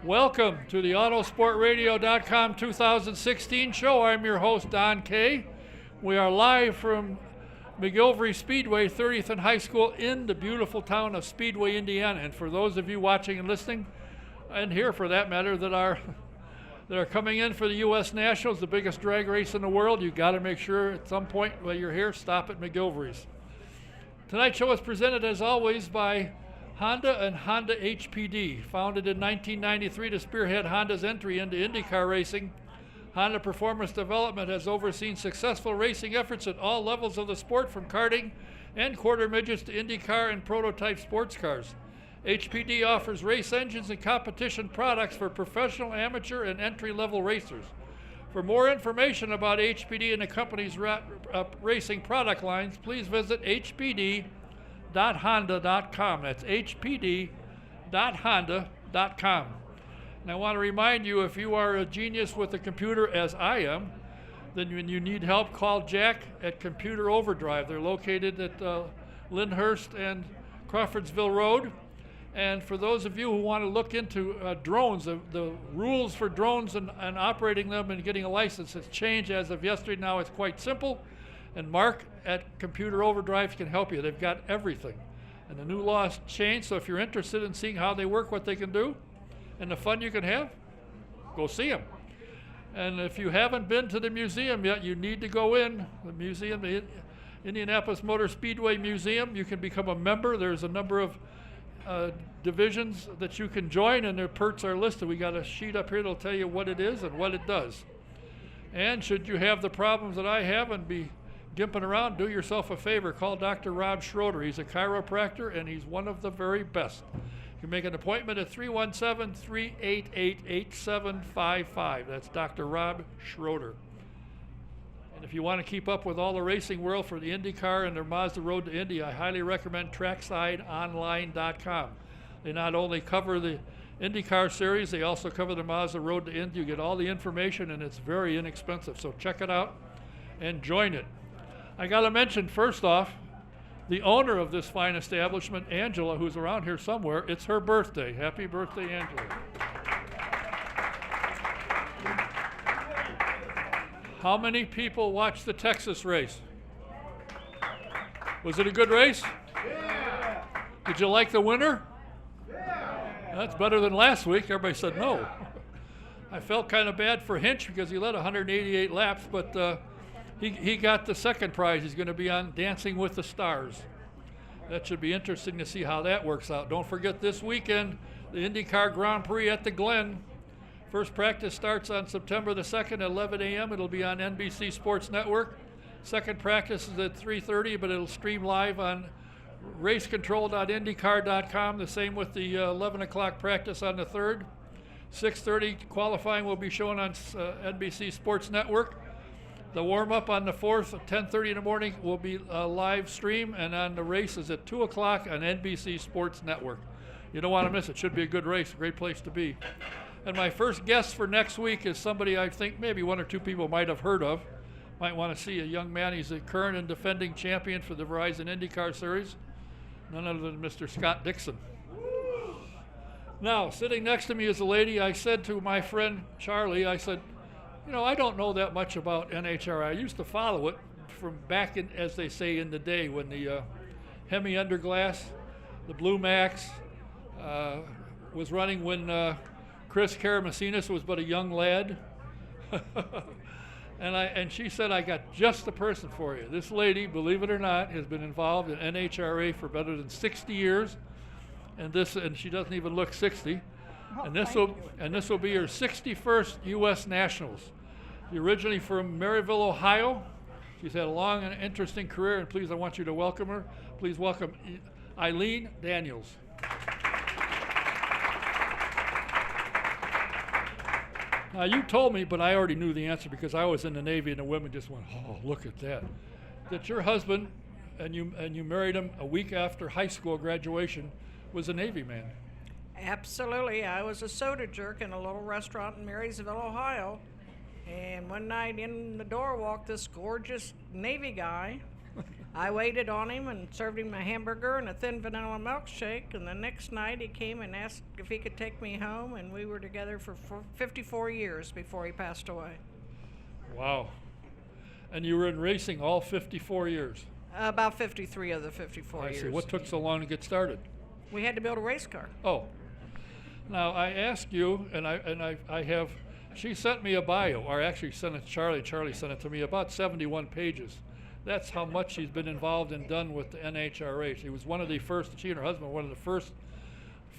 Welcome to the Autosportradio.com 2016 show. I'm your host, Don Kay. We are live from McGilvery Speedway, 30th and High School in the beautiful town of Speedway, Indiana. And for those of you watching and listening, and here for that matter, that are coming in for the U.S. Nationals, the biggest drag race in the world, you've got to make sure at some point while you're here, stop at McGilvery's. Tonight's show is presented, as always, by Honda and Honda HPD. Founded in 1993 to spearhead Honda's entry into IndyCar racing, Honda Performance Development has overseen successful racing efforts at all levels of the sport, from karting and quarter midgets to IndyCar and prototype sports cars. HPD offers race engines and competition products for professional, amateur, and entry-level racers. For more information about HPD and the company's racing product lines, please visit hpd.honda.com. That's hpd.honda.com. And I want to remind you, if you are a genius with a computer, as I am, then when you need help, call Jack at Computer Overdrive. They're located at Lyndhurst and Crawfordsville Road. And for those of you who want to look into drones, the rules for drones and operating them and getting a license has changed as of yesterday. Now it's quite simple. And Mark at Computer Overdrive can help you. They've got everything. And the new law has changed, so if you're interested in seeing how they work, what they can do, and the fun you can have, go see them. And if you haven't been to the museum yet, you need to go in. The museum, the Indianapolis Motor Speedway Museum, you can become a member. There's a number of divisions that you can join, and their perks are listed. We got a sheet up here that'll tell you what it is and what it does. And should you have the problems that I have and be gimping around, do yourself a favor. Call Dr. Rob Schroeder. He's a chiropractor, and he's one of the very best. You can make an appointment at 317-388-8755. That's Dr. Rob Schroeder. And if you want to keep up with all the racing world for the IndyCar and their Mazda Road to Indy, I highly recommend TracksideOnline.com. They not only cover the IndyCar series, they also cover the Mazda Road to Indy. You get all the information, and it's very inexpensive. So check it out and join it. I got to mention, first off, the owner of this fine establishment, Angela, who's around here somewhere. It's her birthday. Happy birthday, Angela. How many people watched the Texas race? Was it a good race? Yeah. Did you like the winner? Yeah. That's better than last week. Everybody said no. I felt kind of bad for Hinch because he led 188 laps, but he got the second prize. He's going to be on Dancing with the Stars. That should be interesting to see how that works out. Don't forget this weekend, the IndyCar Grand Prix at the Glen. First practice starts on September the 2nd at 11 a.m. It'll be on NBC Sports Network. Second practice is at 3:30, but it'll stream live on racecontrol.indycar.com. The same with the 11 o'clock practice on the 3rd. 6:30 qualifying will be shown on NBC Sports Network. The warm-up on the 4th at 10:30 in the morning will be a live stream, and on the race is at 2 o'clock on NBC Sports Network. You don't want to miss it. Should be a good race, a great place to be. And my first guest for next week is somebody I think maybe one or two people might have heard of. Might want to see a young man. He's a current and defending champion for the Verizon IndyCar Series. None other than Mr. Scott Dixon. Now, sitting next to me is a lady. I said to my friend Charlie, I said, you know, I don't know that much about NHRA. I used to follow it from back in, as they say, in the day when the Hemi Underglass, the Blue Max, was running when Chris Karamessinas was but a young lad. and she said, I got just the person for you. This lady, believe it or not, has been involved in NHRA for better than 60 years. And she doesn't even look 60. Oh, and this will be her 61st U.S. Nationals. She's originally from Maryville, Ohio. She's had a long and interesting career, and please, I want you to welcome her. Please welcome Eileen Daniels. Now, you told me, but I already knew the answer because I was in the Navy, and the women just went, oh, look at that. That your husband, and you married him a week after high school graduation, was a Navy man. Absolutely. I was a soda jerk in a little restaurant in Marysville, Ohio. And one night in the door walked this gorgeous Navy guy. I waited on him and served him a hamburger and a thin vanilla milkshake, and the next night he came and asked if he could take me home, and we were together for 54 years before he passed away. Wow. And you were in racing all 54 years? About 53 of the 54 years. I see. What took so long to get started? We had to build a race car. Oh. Now, I asked you, and I have, she sent me a bio, or actually sent it to Charlie. Charlie sent it to me, about 71 pages. That's how much she's been involved and done with the NHRA. She was one of the first, she and her husband, one of the first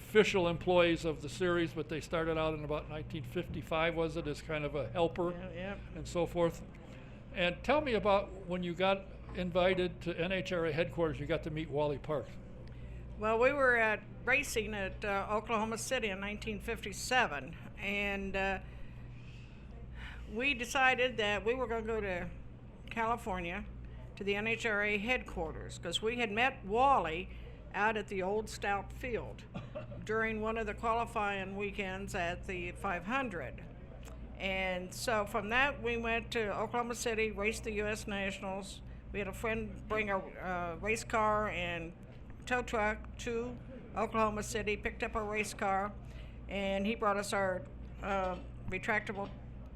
official employees of the series, but they started out in about 1955, was it, as kind of a helper and so forth. And tell me about when you got invited to NHRA headquarters, you got to meet Wally Parks. Well, we were at racing at Oklahoma City in 1957, and we decided that we were going to go to California to the NHRA headquarters, because we had met Wally out at the old Stout Field during one of the qualifying weekends at the 500. And so from that, we went to Oklahoma City, raced the U.S. Nationals. We had a friend bring a race car and tow truck to Oklahoma City, picked up our race car, and he brought us our retractable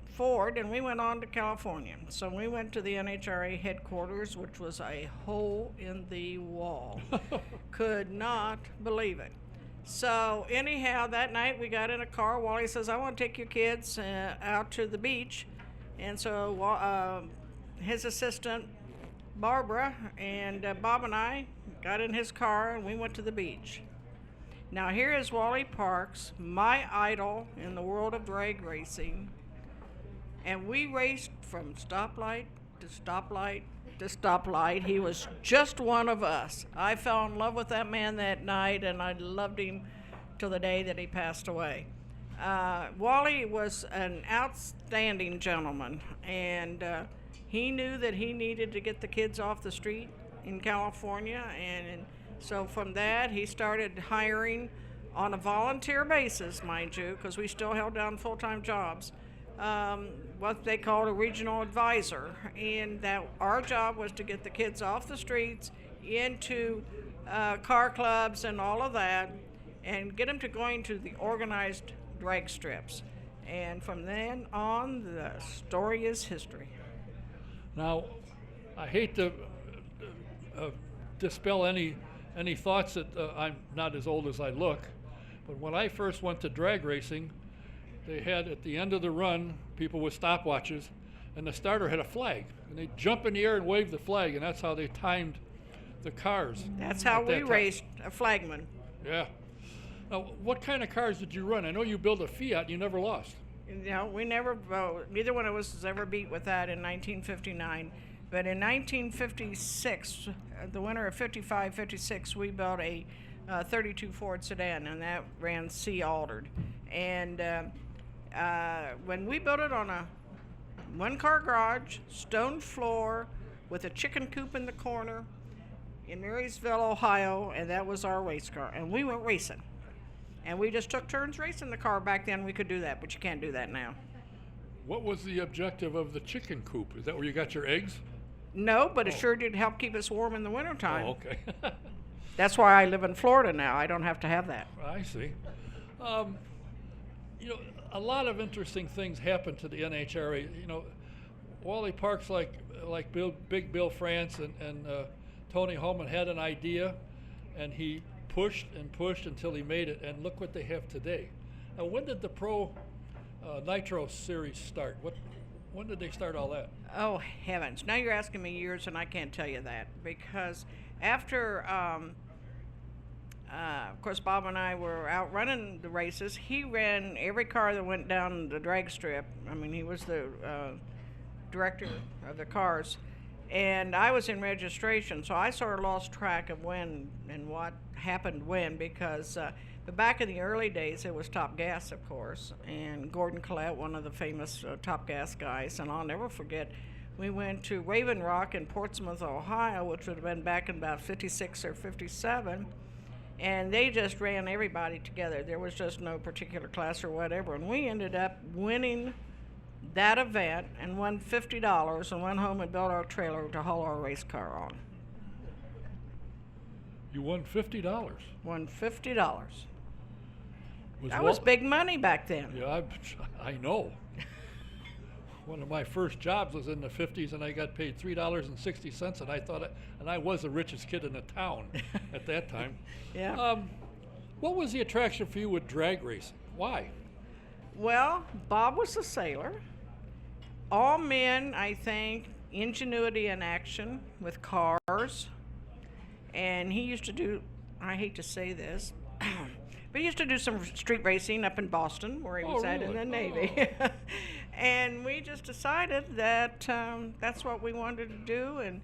Ford, and we went on to California. So we went to the NHRA headquarters, which was a hole in the wall. Could not believe it. So anyhow, that night we got in a car. Wally says, I want to take your kids out to the beach. And so his assistant, Barbara, and Bob and I got in his car, and we went to the beach. Now here is Wally Parks, my idol in the world of drag racing. And we raced from stoplight to stoplight to stoplight. He was just one of us. I fell in love with that man that night, and I loved him till the day that he passed away. Wally was an outstanding gentleman, and he knew that he needed to get the kids off the street in California, and so from that he started hiring on a volunteer basis, mind you, because we still held down full-time jobs, what they called a regional advisor, and that our job was to get the kids off the streets into car clubs and all of that, and get them to going to the organized drag strips. And from then on, the story is history. Now, I hate to dispel any thoughts that I'm not as old as I look, but when I first went to drag racing, they had at the end of the run people with stopwatches, and the starter had a flag, and they'd jump in the air and wave the flag, and that's how they timed the cars. That's how we raced, a flagman. Yeah. Now, what kind of cars did you run? I know you built a Fiat and you never lost. No, we never, neither one of us was ever beat with that in 1959. But in 1956, the winter of 55, 56, we built a 32 Ford sedan, and that ran C altered. And when we built it on a one-car garage, stone floor, with a chicken coop in the corner in Marysville, Ohio, and that was our race car. And we went racing. And we just took turns racing the car. Back then we could do that, but you can't do that now. What was the objective of the chicken coop? Is that where you got your eggs? No, but it sure did help keep us warm in the wintertime. Oh, okay. That's why I live in Florida now. I don't have to have that. I see. You know, a lot of interesting things happened to the NHRA. You know, Wally Parks, like Big Bill France and Tony Holman, had an idea, and he pushed and pushed until he made it, and look what they have today. Now, when did the Pro Nitro series start? When did they start all that? Oh, heavens. Now you're asking me years, and I can't tell you that, because after, of course, Bob and I were out running the races. He ran every car that went down the drag strip. I mean, he was the director of the cars. And I was in registration, so I sort of lost track of when and what happened when, because but back in the early days, it was Top Gas, of course, and Gordon Collette, one of the famous Top Gas guys. And I'll never forget, we went to Raven Rock in Portsmouth, Ohio, which would have been back in about 56 or 57, and they just ran everybody together. There was just no particular class or whatever, and we ended up winning that event and won $50 and went home and built our trailer to haul our race car on. You won $50. Won $50. Was That was Wal- big money back then. Yeah, I know. One of my first jobs was in the 50s, and I got paid $3.60, and I thought, and I was the richest kid in the town at that time. Yeah. What was the attraction for you with drag racing? Why? Well, Bob was a sailor. All men, I think, ingenuity in action with cars. And he used to do, I hate to say this, but he used to do some street racing up in Boston, where he was at in really? the Navy. And we just decided that that's what we wanted to do. And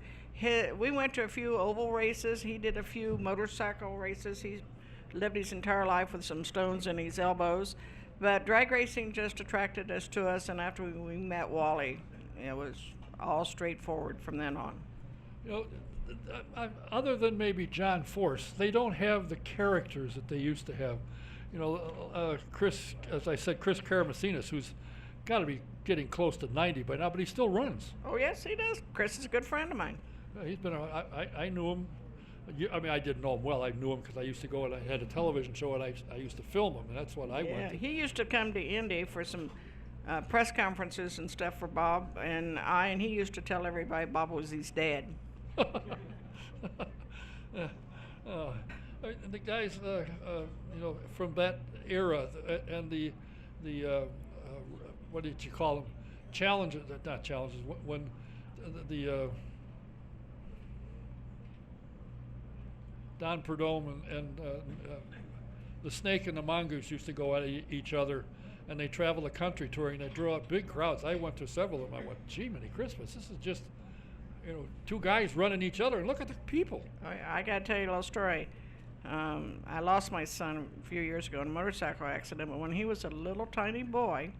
we went to a few oval races. He did a few motorcycle races. He lived his entire life with some stones in his elbows. But drag racing just attracted us to us. And after we met Wally, it was all straightforward from then on. You know, other than maybe John Force, they don't have the characters that they used to have. You know, Chris, as I said, Chris Karamessinas, who's got to be getting close to 90 by now, but he still runs. Oh, yes, he does. Chris is a good friend of mine. He's been. I knew him. I mean, I didn't know him well. I knew him because I used to go and I had a television show and I used to film him, and that's what I went to. He used to come to Indy for some press conferences and stuff for Bob and I, and he used to tell everybody Bob was his dad. The guys, you know, from that era, and the what did you call them? Challenges, not challenges. When the Don Perdome and the Snake and the Mongoose used to go at each other, and they travel the country touring. They drew out big crowds. I went to several of them. I went, gee, many Christmas. This is just, you know, two guys running each other, and look at the people. I got to tell you a little story. I lost my son a few years ago in a motorcycle accident, but when he was a little tiny boy,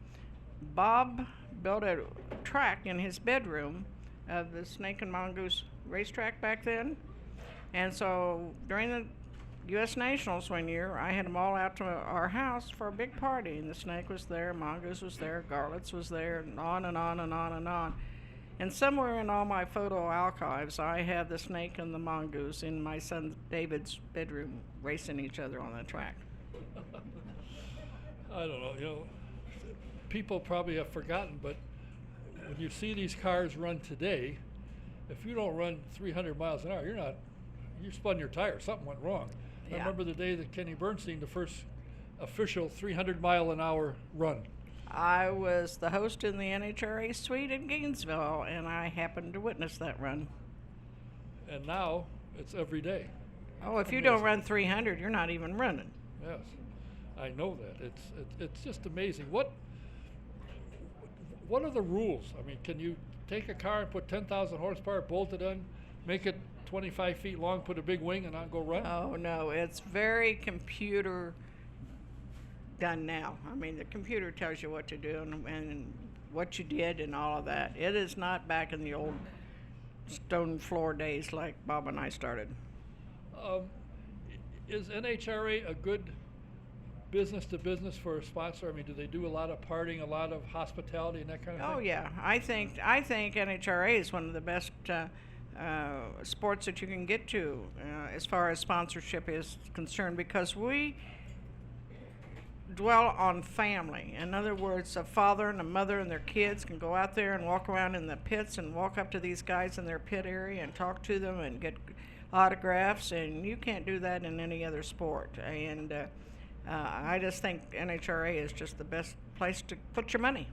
Bob built a track in his bedroom of the Snake and Mongoose racetrack back then. And so during the U.S. Nationals one year, I had them all out to our house for a big party. And the Snake was there, Mongoose was there, Garlitz was there, and on and on and on and on. And somewhere in all my photo archives, I have the Snake and the Mongoose in my son David's bedroom racing each other on the track. I don't know, you know, people probably have forgotten, but when you see these cars run today, if you don't run 300 miles an hour, you spun your tire, something went wrong. Yeah. I remember the day that Kenny Bernstein, the first official 300-mile-an-hour run. I was the host in the NHRA suite in Gainesville, and I happened to witness that run. And now it's every day. Oh, if you Amazing. don't run 300, you're not even running. Yes, I know that. It's just amazing. What are the rules? I mean, can you take a car and put 10,000 horsepower, bolt it in, make it 25 feet long, put a big wing, and not go run? Oh, no, it's very computer done now. I mean, the computer tells you what to do and what you did and all of that. It is not back in the old stone floor days like Bob and I started. Is NHRA a good business to business for a sponsor? I mean, do they do a lot of partying, a lot of hospitality and that kind of thing? Oh yeah, I think NHRA is one of the best sports that you can get to as far as sponsorship is concerned, because we dwell on family. In other words, a father and a mother and their kids can go out there and walk around in the pits and walk up to these guys in their pit area and talk to them and get autographs, and you can't do that in any other sport. And I just think NHRA is just the best place to put your money.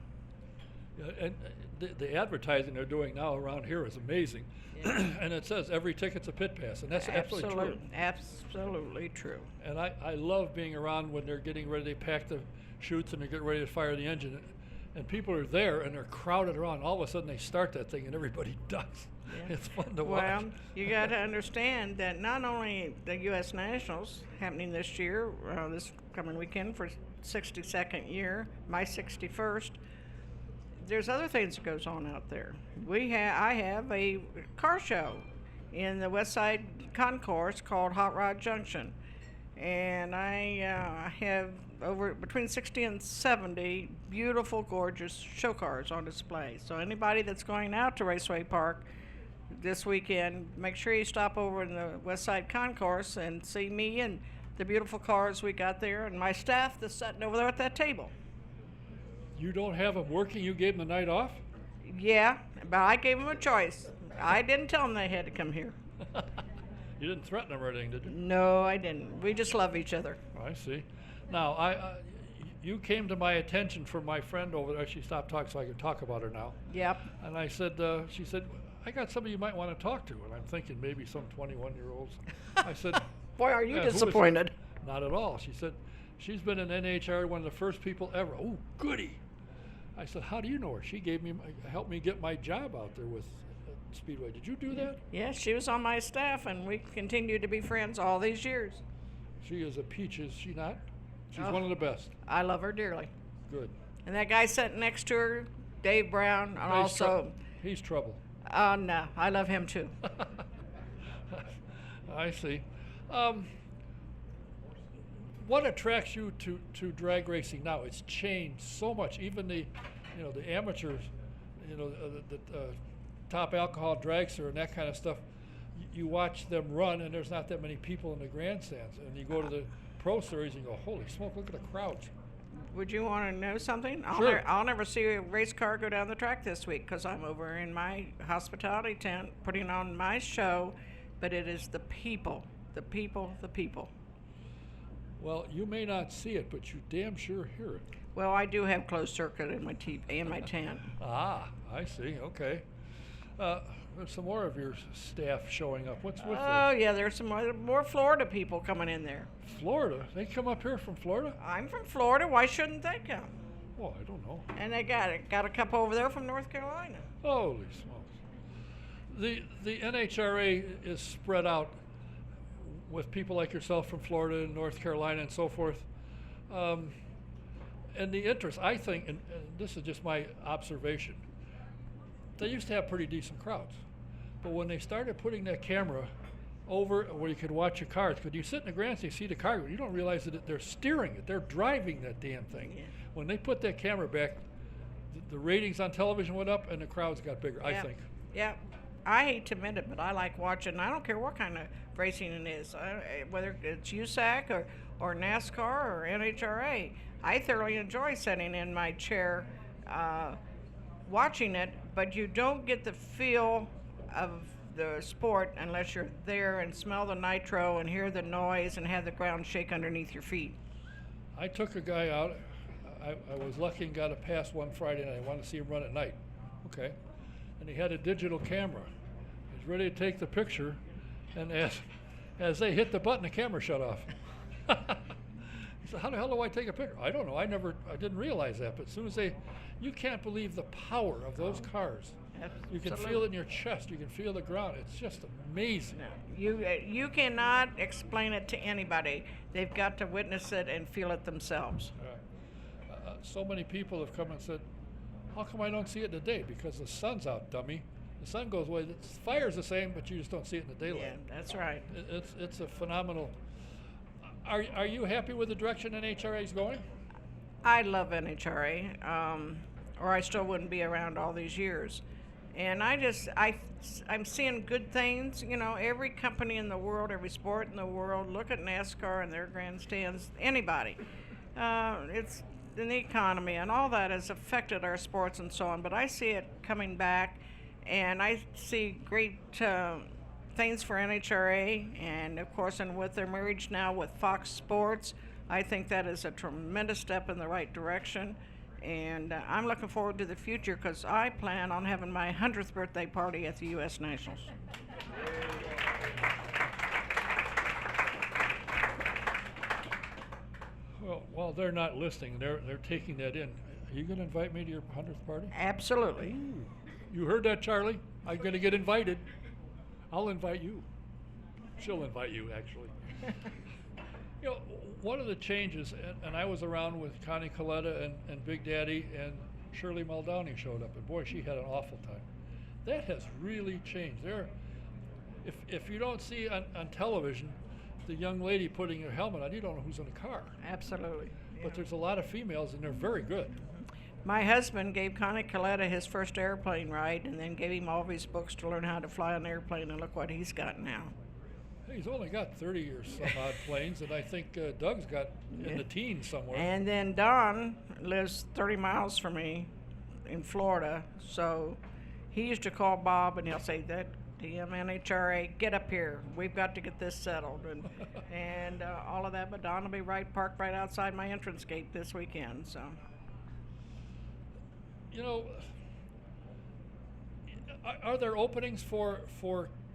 Yeah, and the advertising they're doing now around here is amazing. Yeah. And it says every ticket's a pit pass, and that's absolutely true. Absolutely true. And I love being around when they're getting ready, they pack the chutes and they're getting ready to fire the engine. And people are there and they're crowded around. All of a sudden they start that thing and everybody ducks. Yeah. It's fun to watch. Well, you got to understand that not only the U.S. Nationals happening this year, this coming weekend for 62nd year, my 61st, there's other things that goes on out there. I have a car show in the West Side Concourse called Hot Rod Junction, and I have over between 60 and 70 beautiful, gorgeous show cars on display. So anybody that's going out to Raceway Park this weekend, make sure you stop over in the West Side Concourse and see me and the beautiful cars we got there and my staff that's sitting over there at that table. You don't have them working? You gave them the night off? Yeah, but I gave them a choice. I didn't tell them they had to come here. You didn't threaten them or anything, did you? No, I didn't. We just love each other. I see. Now, you came to my attention for my friend over there. She stopped talking so I could talk about her now. Yep. And I said, she said, I got somebody you might want to talk to. And I'm thinking maybe some 21-year-olds. I said, Boy, are you "Yeah, who is she?" disappointed. Not at all. She said, she's been in NHRA, one of the first people ever. Oh, goody. I said, how do you know her? She helped me get my job out there with Speedway. Did you do that? Yeah, she was on my staff, and we continue to be friends all these years. She is a peach, is she not? She's Oh. one of the best. I love her dearly. Good. And that guy sitting next to her, Dave Brown, and also, He's trouble. no, I love him too. I see. What attracts you to drag racing now? It's changed so much. Even the amateurs, the top alcohol dragster and that kind of stuff. You watch them run, and there's not that many people in the grandstands. And you go to the Pro Series and go, holy smoke! Look at the crowds. Would you want to know something? Sure. I'll never see a race car go down the track this week because I'm over in my hospitality tent putting on my show, but it is the people, the people, the people. Well, you may not see it, but you damn sure hear it. Well, I do have closed circuit in my tent. Ah, I see. Okay. There's some more of your staff showing up. What's with Oh this? yeah, there's some more Florida people coming in there. Florida? They come up here from Florida? I'm from Florida. Why shouldn't they come? Oh, I don't know. And they got a couple over there from North Carolina. Holy smokes. The NHRA is spread out with people like yourself from Florida and North Carolina and so forth. And the interest, I think, and this is just my observation, they used to have pretty decent crowds. But when they started putting that camera over where you could watch your cars, because you sit in the grandstand, you see the car, you don't realize that they're steering it, they're driving that damn thing. Yeah. When they put that camera back, the ratings on television went up and the crowds got bigger, I think. Yeah. I hate to admit it, but I like watching. I don't care what kind of racing it is, whether it's USAC or NASCAR or NHRA. I thoroughly enjoy sitting in my chair watching it, but you don't get the feel of the sport unless you're there and smell the nitro and hear the noise and have the ground shake underneath your feet. I took a guy out. I was lucky and got a pass one Friday night. I wanted to see him run at night. Okay. And he had a digital camera. He was ready to take the picture, and as they hit the button, the camera shut off. He said, how the hell do I take a picture? I don't know. I didn't realize that. But as soon as you can't believe the power of those cars. You can feel it in your chest. You can feel the ground. It's just amazing. No, you cannot explain it to anybody. They've got to witness it and feel it themselves. So many people have come and said, how come I don't see it in the day? Because the sun's out, dummy. The sun goes away. The fire's the same, but you just don't see it in the daylight. Yeah, that's right. It's a phenomenal. Are you happy with the direction NHRA is going? I love NHRA, or I still wouldn't be around all these years. And I'm seeing good things. You know, every company in the world, every sport in the world, look at NASCAR and their grandstands, anybody. It's in the economy and all that has affected our sports and so on, but I see it coming back, and I see great things for NHRA, and of course, and with their marriage now with Fox Sports, I think that is a tremendous step in the right direction, and I'm looking forward to the future because I plan on having my 100th birthday party at the U.S. Nationals. Well, while they're not listening, they're taking that in. Are you going to invite me to your 100th party? Absolutely. Ooh. You heard that, Charlie? I'm going to get invited. I'll invite you. She'll invite you, actually. You know, one of the changes, and I was around with Connie Coletta and Big Daddy, and Shirley Muldowney showed up, and boy, she had an awful time. That has really changed. If you don't see on television the young lady putting her helmet on, you don't know who's in the car. Absolutely. But there's a lot of females, and they're very good. My husband gave Connie Coletta his first airplane ride and then gave him all of his books to learn how to fly an airplane, and look what he's got now. He's only got 30 or some odd planes, and I think Doug's got in the teens somewhere. And then Don lives 30 miles from me in Florida, so he used to call Bob and he'll say, that damn NHRA, get up here. We've got to get this settled and all of that. But Don will be parked right outside my entrance gate this weekend. So, You know, are there openings for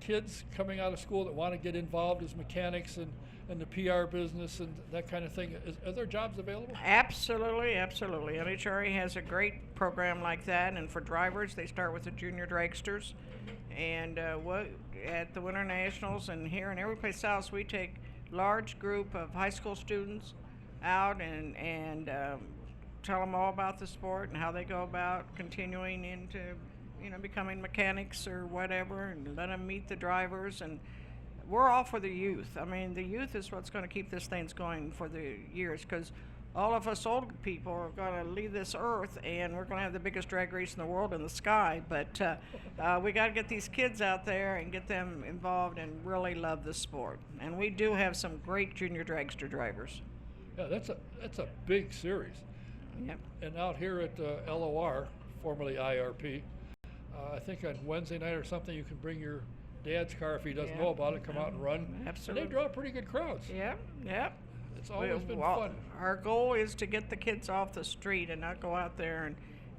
kids coming out of school that want to get involved as mechanics and the PR business and that kind of thing? Are there jobs available? absolutely, absolutely. NHRA has a great program like that, and for drivers, they start with the junior dragsters. And at the Winter Nationals and here and every place else, we take large group of high school students out and tell them all about the sport and how they go about continuing into, becoming mechanics or whatever, and let them meet the drivers. And we're all for the youth. I mean, the youth is what's going to keep this thing going for the years, because all of us old people are going to leave this earth, and we're going to have the biggest drag race in the world in the sky. But we got to get these kids out there and get them involved and really love the sport. And we do have some great junior dragster drivers. Yeah, that's a big series. Yep. And out here at LOR, formerly IRP, I think on Wednesday night or something, you can bring your dad's car if he doesn't know about it, come out and run. Absolutely. And they draw pretty good crowds. Yep, yep. It's always been fun. Our goal is to get the kids off the street and not go out there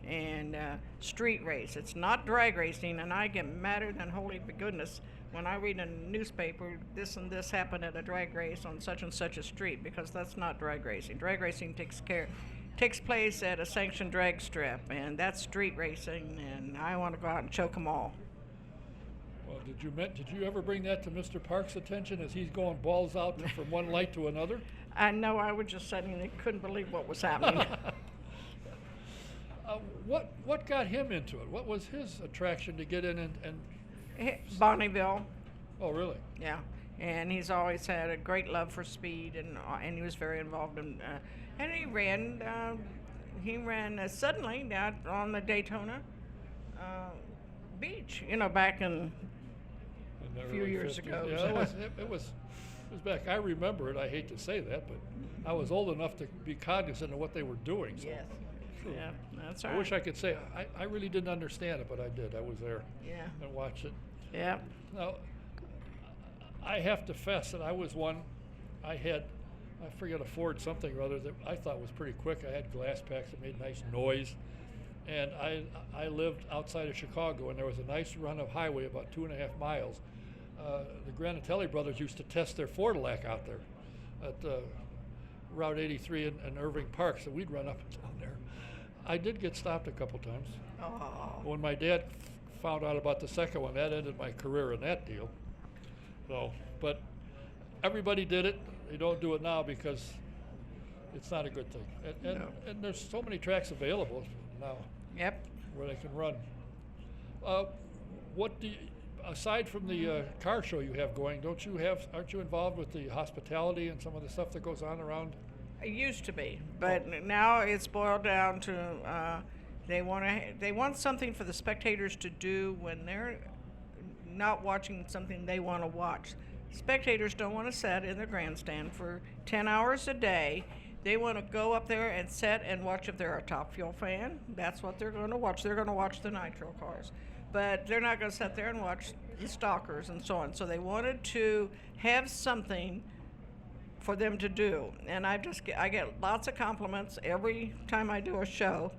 and street race. It's not drag racing, and I get madder than holy goodness when I read in a newspaper this and this happened at a drag race on such and such a street, because that's not drag racing. Drag racing takes place at a sanctioned drag strip, and that's street racing, and I want to go out and choke them all. Well, did you ever bring that to Mr. Park's attention as he's going balls out from one light to another? I know, I was just sitting there, couldn't believe what was happening. What got him into it? What was his attraction to get in and Bonneville. Oh, really? Yeah, and he's always had a great love for speed, and he was very involved in. And he ran. Suddenly out on the Daytona beach. Back in a few years 50s. ago. Yeah, it was back. I remember it. I hate to say that, but I was old enough to be cognizant of what they were doing. So. Yes. True. Yeah, that's all I right. wish I could say I really didn't understand it, but I did. I was there. Yeah. And watched it. Yeah. Now, I have to fess that I was one. I forget a Ford something or other that I thought was pretty quick. I had glass packs that made nice noise. And I lived outside of Chicago, and there was a nice run of highway about 2.5 miles. The Granatelli brothers used to test their Fordillac out there at Route 83 and Irving Park, so we'd run up and down there. I did get stopped a couple times. Oh. When my dad found out about the second one, that ended my career in that deal. So, but everybody did it. They don't do it now because it's not a good thing. And there's so many tracks available now. Yep. Where they can run. What do you, aside from the car show you have going, aren't you involved with the hospitality and some of the stuff that goes on around? It used to be, but now it's boiled down to they want something for the spectators to do when they're not watching something they want to watch. Spectators don't want to sit in the grandstand for 10 hours a day. They want to go up there and sit and watch. If they're a Top Fuel fan, that's what they're going to watch. They're going to watch the Nitro cars. But they're not going to sit there and watch the stalkers and so on. So they wanted to have something for them to do. And I get lots of compliments every time I do a show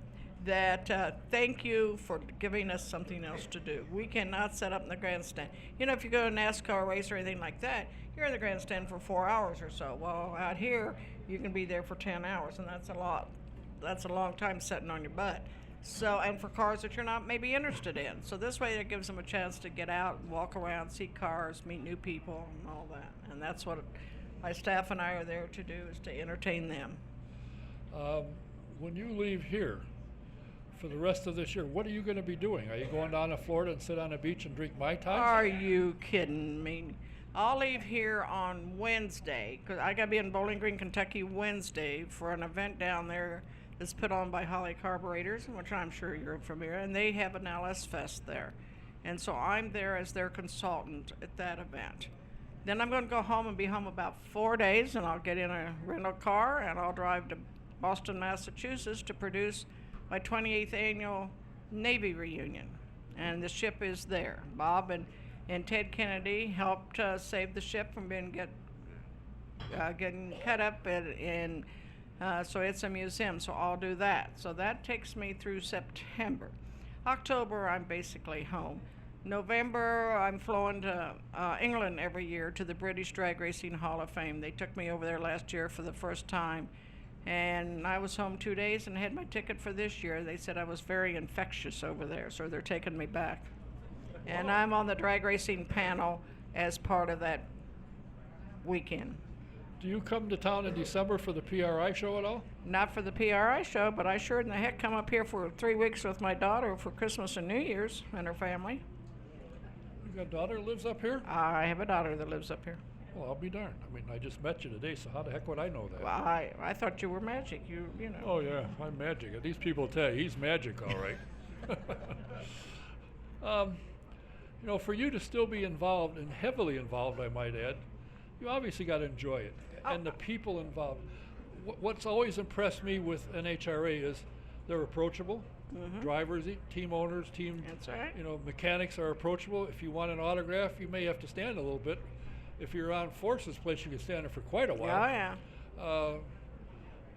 that thank you for giving us something else to do. We cannot set up in the grandstand. If you go to a NASCAR race or anything like that, you're in the grandstand for 4 hours or so. Well, out here, you can be there for 10 hours, and that's a lot. That's a long time sitting on your butt. So, and for cars that you're not maybe interested in. So this way it gives them a chance to get out and walk around, see cars, meet new people, and all that. And that's what my staff and I are there to do, is to entertain them. When you leave here for the rest of this year, what are you going to be doing? Are you going down to Florida and sit on a beach and drink Mai Tais? Are you kidding me? I'll leave here on Wednesday, because I got to be in Bowling Green, Kentucky Wednesday for an event down there is put on by Holly Carburetors, which I'm sure you're familiar, and they have an LS Fest there. And so I'm there as their consultant at that event. Then I'm going to go home and be home about 4 days, and I'll get in a rental car and I'll drive to Boston, Massachusetts to produce my 28th annual Navy reunion. And the ship is there. Bob and Ted Kennedy helped save the ship from being getting cut up, so it's a museum, so I'll do that. So that takes me through September. October, I'm basically home. November, I'm flowing to England every year to the British Drag Racing Hall of Fame. They took me over there last year for the first time, and I was home 2 days and had my ticket for this year. They said I was very infectious over there, so they're taking me back. And I'm on the drag racing panel as part of that weekend. Do you come to town in December for the PRI show at all? Not for the PRI show, but I sure in the heck come up here for 3 weeks with my daughter for Christmas and New Year's and her family. You got a daughter that lives up here? I have a daughter that lives up here. Well, I'll be darned. I mean, I just met you today, so how the heck would I know that? Well, I thought you were magic. You know. Oh, yeah, I'm magic. These people tell you, he's magic, all right. You know, for you to still be involved, and heavily involved, I might add, you obviously got to enjoy it. And the people involved. What's always impressed me with NHRA is they're approachable. Mm-hmm. Drivers, team owners, That's right. You know, mechanics are approachable. If you want an autograph, you may have to stand a little bit. If you're on Force's place, you can stand there for quite a while. Oh, yeah.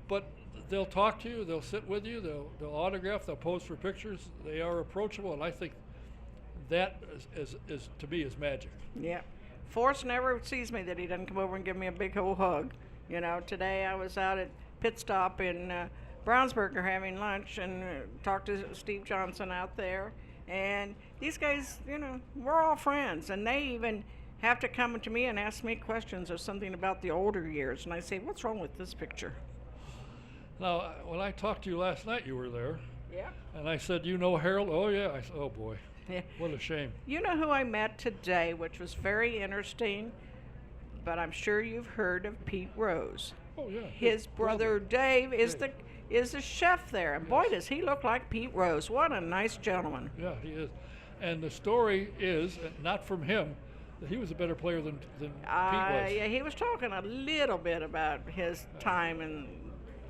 But they'll talk to you, they'll sit with you, they'll autograph, they'll pose for pictures. They are approachable, and I think that is to me is magic. Yeah. Force never sees me that he doesn't come over and give me a big old hug. You know, today I was out at pit stop in Brownsburg having lunch and talked to Steve Johnson out there. And these guys, you know, we're all friends, and they even have to come to me and ask me questions or something about the older years. And I say, what's wrong with this picture? Now, when I talked to you last night, you were there. Yeah. And I said, you know Harold? Oh, yeah. I said, oh, boy. Yeah. What a shame. You know who I met today, which was very interesting, but I'm sure you've heard of Pete Rose. Oh, yeah. His brother Dave is the chef there, and boy, does he look like Pete Rose. What a nice gentleman. Yeah, he is. And the story is, not from him, that he was a better player than Pete was. Yeah, he was talking a little bit about his time in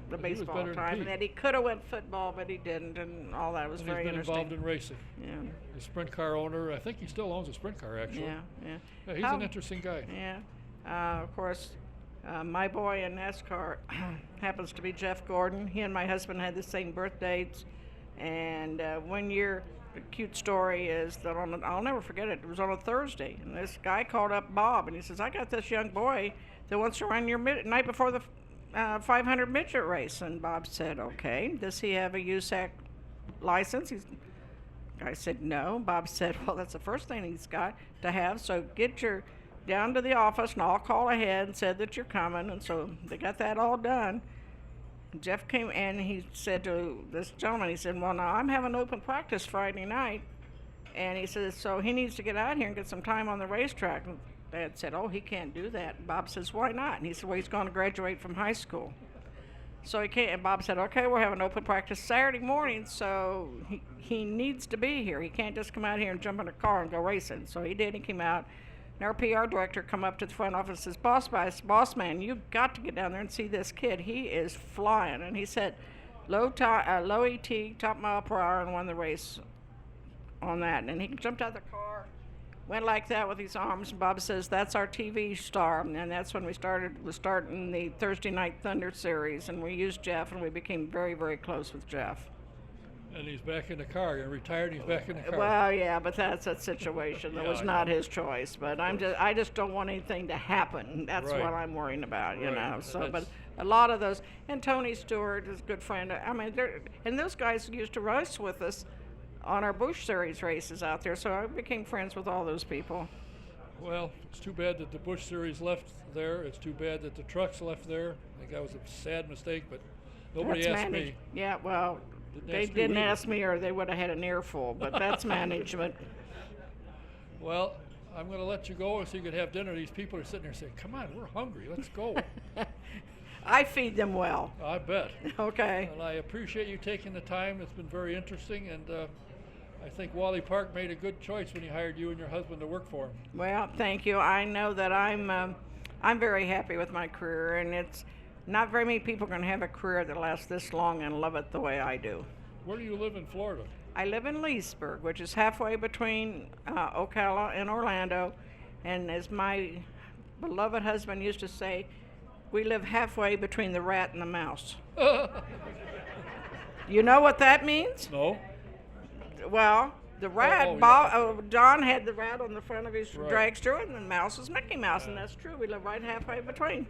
the But he was baseball better than time, Pete. and that he could have went football, but he didn't, and all that was And very he's been interesting. involved in racing. Yeah, The sprint car owner. I think he still owns a sprint car, actually. yeah. He's an interesting guy. Yeah. Of course, my boy in NASCAR happens to be Jeff Gordon. He and my husband had the same birth dates, and 1 year. The cute story is that I'll never forget it. It was on a Thursday, and this guy called up Bob, and he says, "I got this young boy that wants to run your night before the 500 midget race." And Bob said, "Okay, does he have a USAC license?" I said, "No." Bob said, "Well, that's the first thing he's got to have. So get your down to the office, and I'll call ahead and said that you're coming." And so they got that all done. Jeff came and he said to this gentleman, he said, "Well, now I'm having open practice Friday night." And he says, so he needs to get out here and get some time on the racetrack. And Dad said, "Oh, he can't do that." And Bob says, "Why not?" And he said, "Well, he's going to graduate from high school." So he can't, and Bob said, "Okay, we're having open practice Saturday morning, so he needs to be here. He can't just come out here and jump in a car and go racing." So he did. He came out. And our PR director come up to the front office and says, "Boss man, you've got to get down there and see this kid. He is flying." And he said, low ET, top mile per hour, and won the race on that. And he jumped out of the car, went like that with his arms. And Bob says, "That's our TV star." And that's when we starting the Thursday Night Thunder series. And we used Jeff, and we became very, very close with Jeff. And he's back in the car. He retired, and he's back in the car. Well, yeah, but that's a situation that Yeah, was I not know. his choice. But I just don't want anything to happen. That's Right. what I'm worrying about, you Right. know. So, but That's- a lot of those, and Tony Stewart is a good friend. I mean, and those guys used to race with us on our Busch Series races out there. So I became friends with all those people. Well, it's too bad that the Busch Series left there. It's too bad that the trucks left there. I think that was a sad mistake, but nobody That's asked managed. me. Yeah, well, they ask you didn't either. ask me, or they would have had an earful. But that's management. Well, I'm going to let you go so you can have dinner. These people are sitting there saying, "Come on, we're hungry. Let's go." I feed them well. I bet. Okay. And I appreciate you taking the time. It's been very interesting, and I think Wally Park made a good choice when he hired you and your husband to work for him. Well, thank you. I know that I'm very happy with my career, and it's not very many people can have a career that lasts this long and love it the way I do. Where do you live in Florida? I live in Leesburg, which is halfway between Ocala and Orlando, and as my beloved husband used to say, we live halfway between the rat and the mouse. You know what that means? No. Well, the rat, Don had the rat on the front of his dragster, and the mouse was Mickey Mouse, and that's true. We live right halfway between.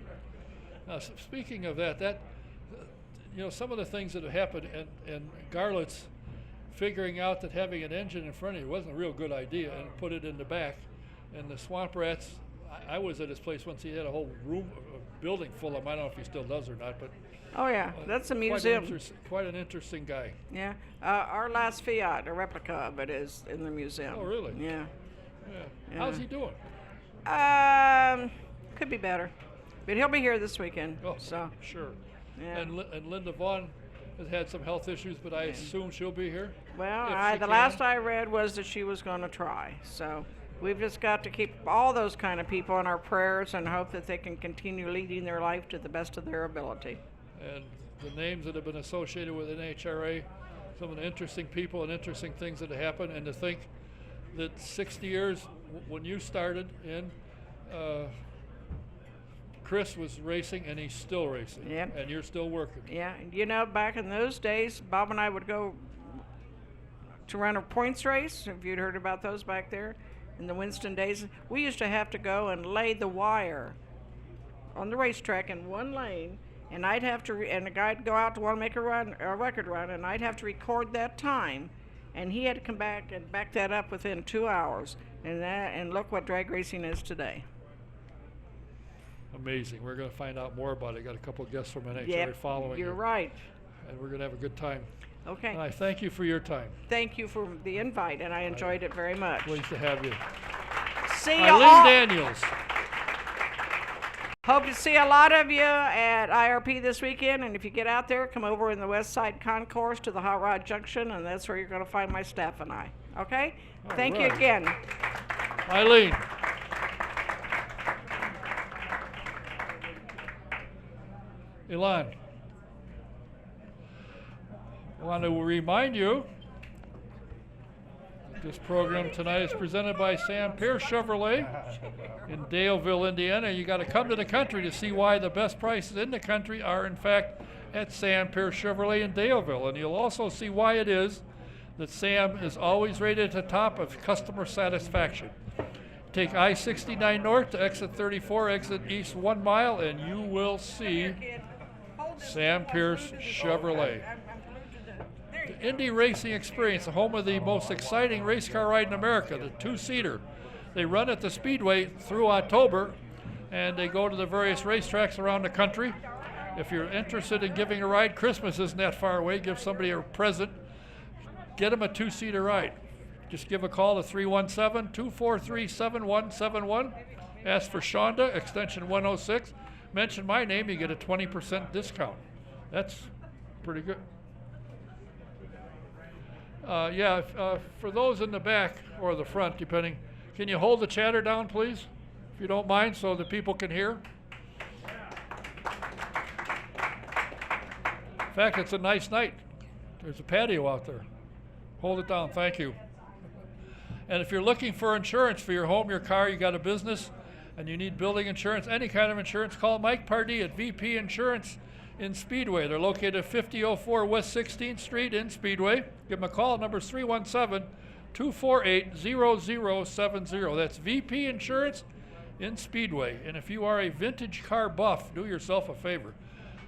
Now, speaking of that, some of the things that have happened, and Garlett's figuring out that having an engine in front of you wasn't a real good idea, and put it in the back. And the swamp rats, I was at his place once. He had a whole room, a building full of them. I don't know if he still does or not, but. Oh yeah, that's a museum. Quite an interesting guy. Yeah, our last Fiat, a replica of it, is in the museum. Oh really? Yeah. How's he doing? Could be better, but he'll be here this weekend. Oh, so. Sure. Yeah. And Linda Vaughn has had some health issues, but I assume she'll be here. Well, the last I read was that she was going to try. So we've just got to keep all those kind of people in our prayers and hope that they can continue leading their life to the best of their ability. And the names that have been associated with NHRA, some of the interesting people and interesting things that have happened, and to think that 60 years when you started in, Chris was racing and he's still racing. Yep. And you're still working. Yeah, back in those days, Bob and I would go to run a points race, if you'd heard about those back there in the Winston days. We used to have to go and lay the wire on the racetrack in one lane, and I'd have to, and the guy'd go out to want to make a record run, and I'd have to record that time, and he had to come back and back that up within 2 hours, and look what drag racing is today. Amazing. We're going to find out more about it. Got a couple of guests from NHRA following you. You're right. And we're going to have a good time. Okay. And I thank you for your time. Thank you for the invite, and I enjoyed it very much. Pleased to have you. See you Eileen all. Daniels. Hope to see a lot of you at IRP this weekend, and if you get out there, come over in the West Side Concourse to the Hot Rod Junction, and that's where you're going to find my staff and I. Okay? Thank you again. Eileen. Elon, I want to remind you that this program tonight is presented by Sam Pierce Chevrolet in Daleville, Indiana. You got to come to the country to see why the best prices in the country are, in fact, at Sam Pierce Chevrolet in Daleville. And you'll also see why it is that Sam is always rated at the top of customer satisfaction. Take I-69 north to exit 34, exit east 1 mile, and you will see Sam Pierce Chevrolet. The Indy Racing Experience, the home of the most exciting race car ride in America, the two-seater. They run at the Speedway through October, and they go to the various racetracks around the country. If you're interested in giving a ride, Christmas isn't that far away. Give somebody a present. Get them a two-seater ride. Just give a call to 317-243-7171. Ask for Shonda, extension 106. Mention my name, you get a 20% discount. That's pretty good. For those in the back or the front, depending, can you hold the chatter down, please, if you don't mind, so the people can hear? In fact, it's a nice night. There's a patio out there. Hold it down, thank you. And if you're looking for insurance for your home, your car, you got a business, and you need building insurance, any kind of insurance, call Mike Pardee at VP Insurance in Speedway. They're located at 5004 West 16th Street in Speedway. Give them a call. Number 317-248-0070. That's VP Insurance in Speedway. And if you are a vintage car buff, do yourself a favor.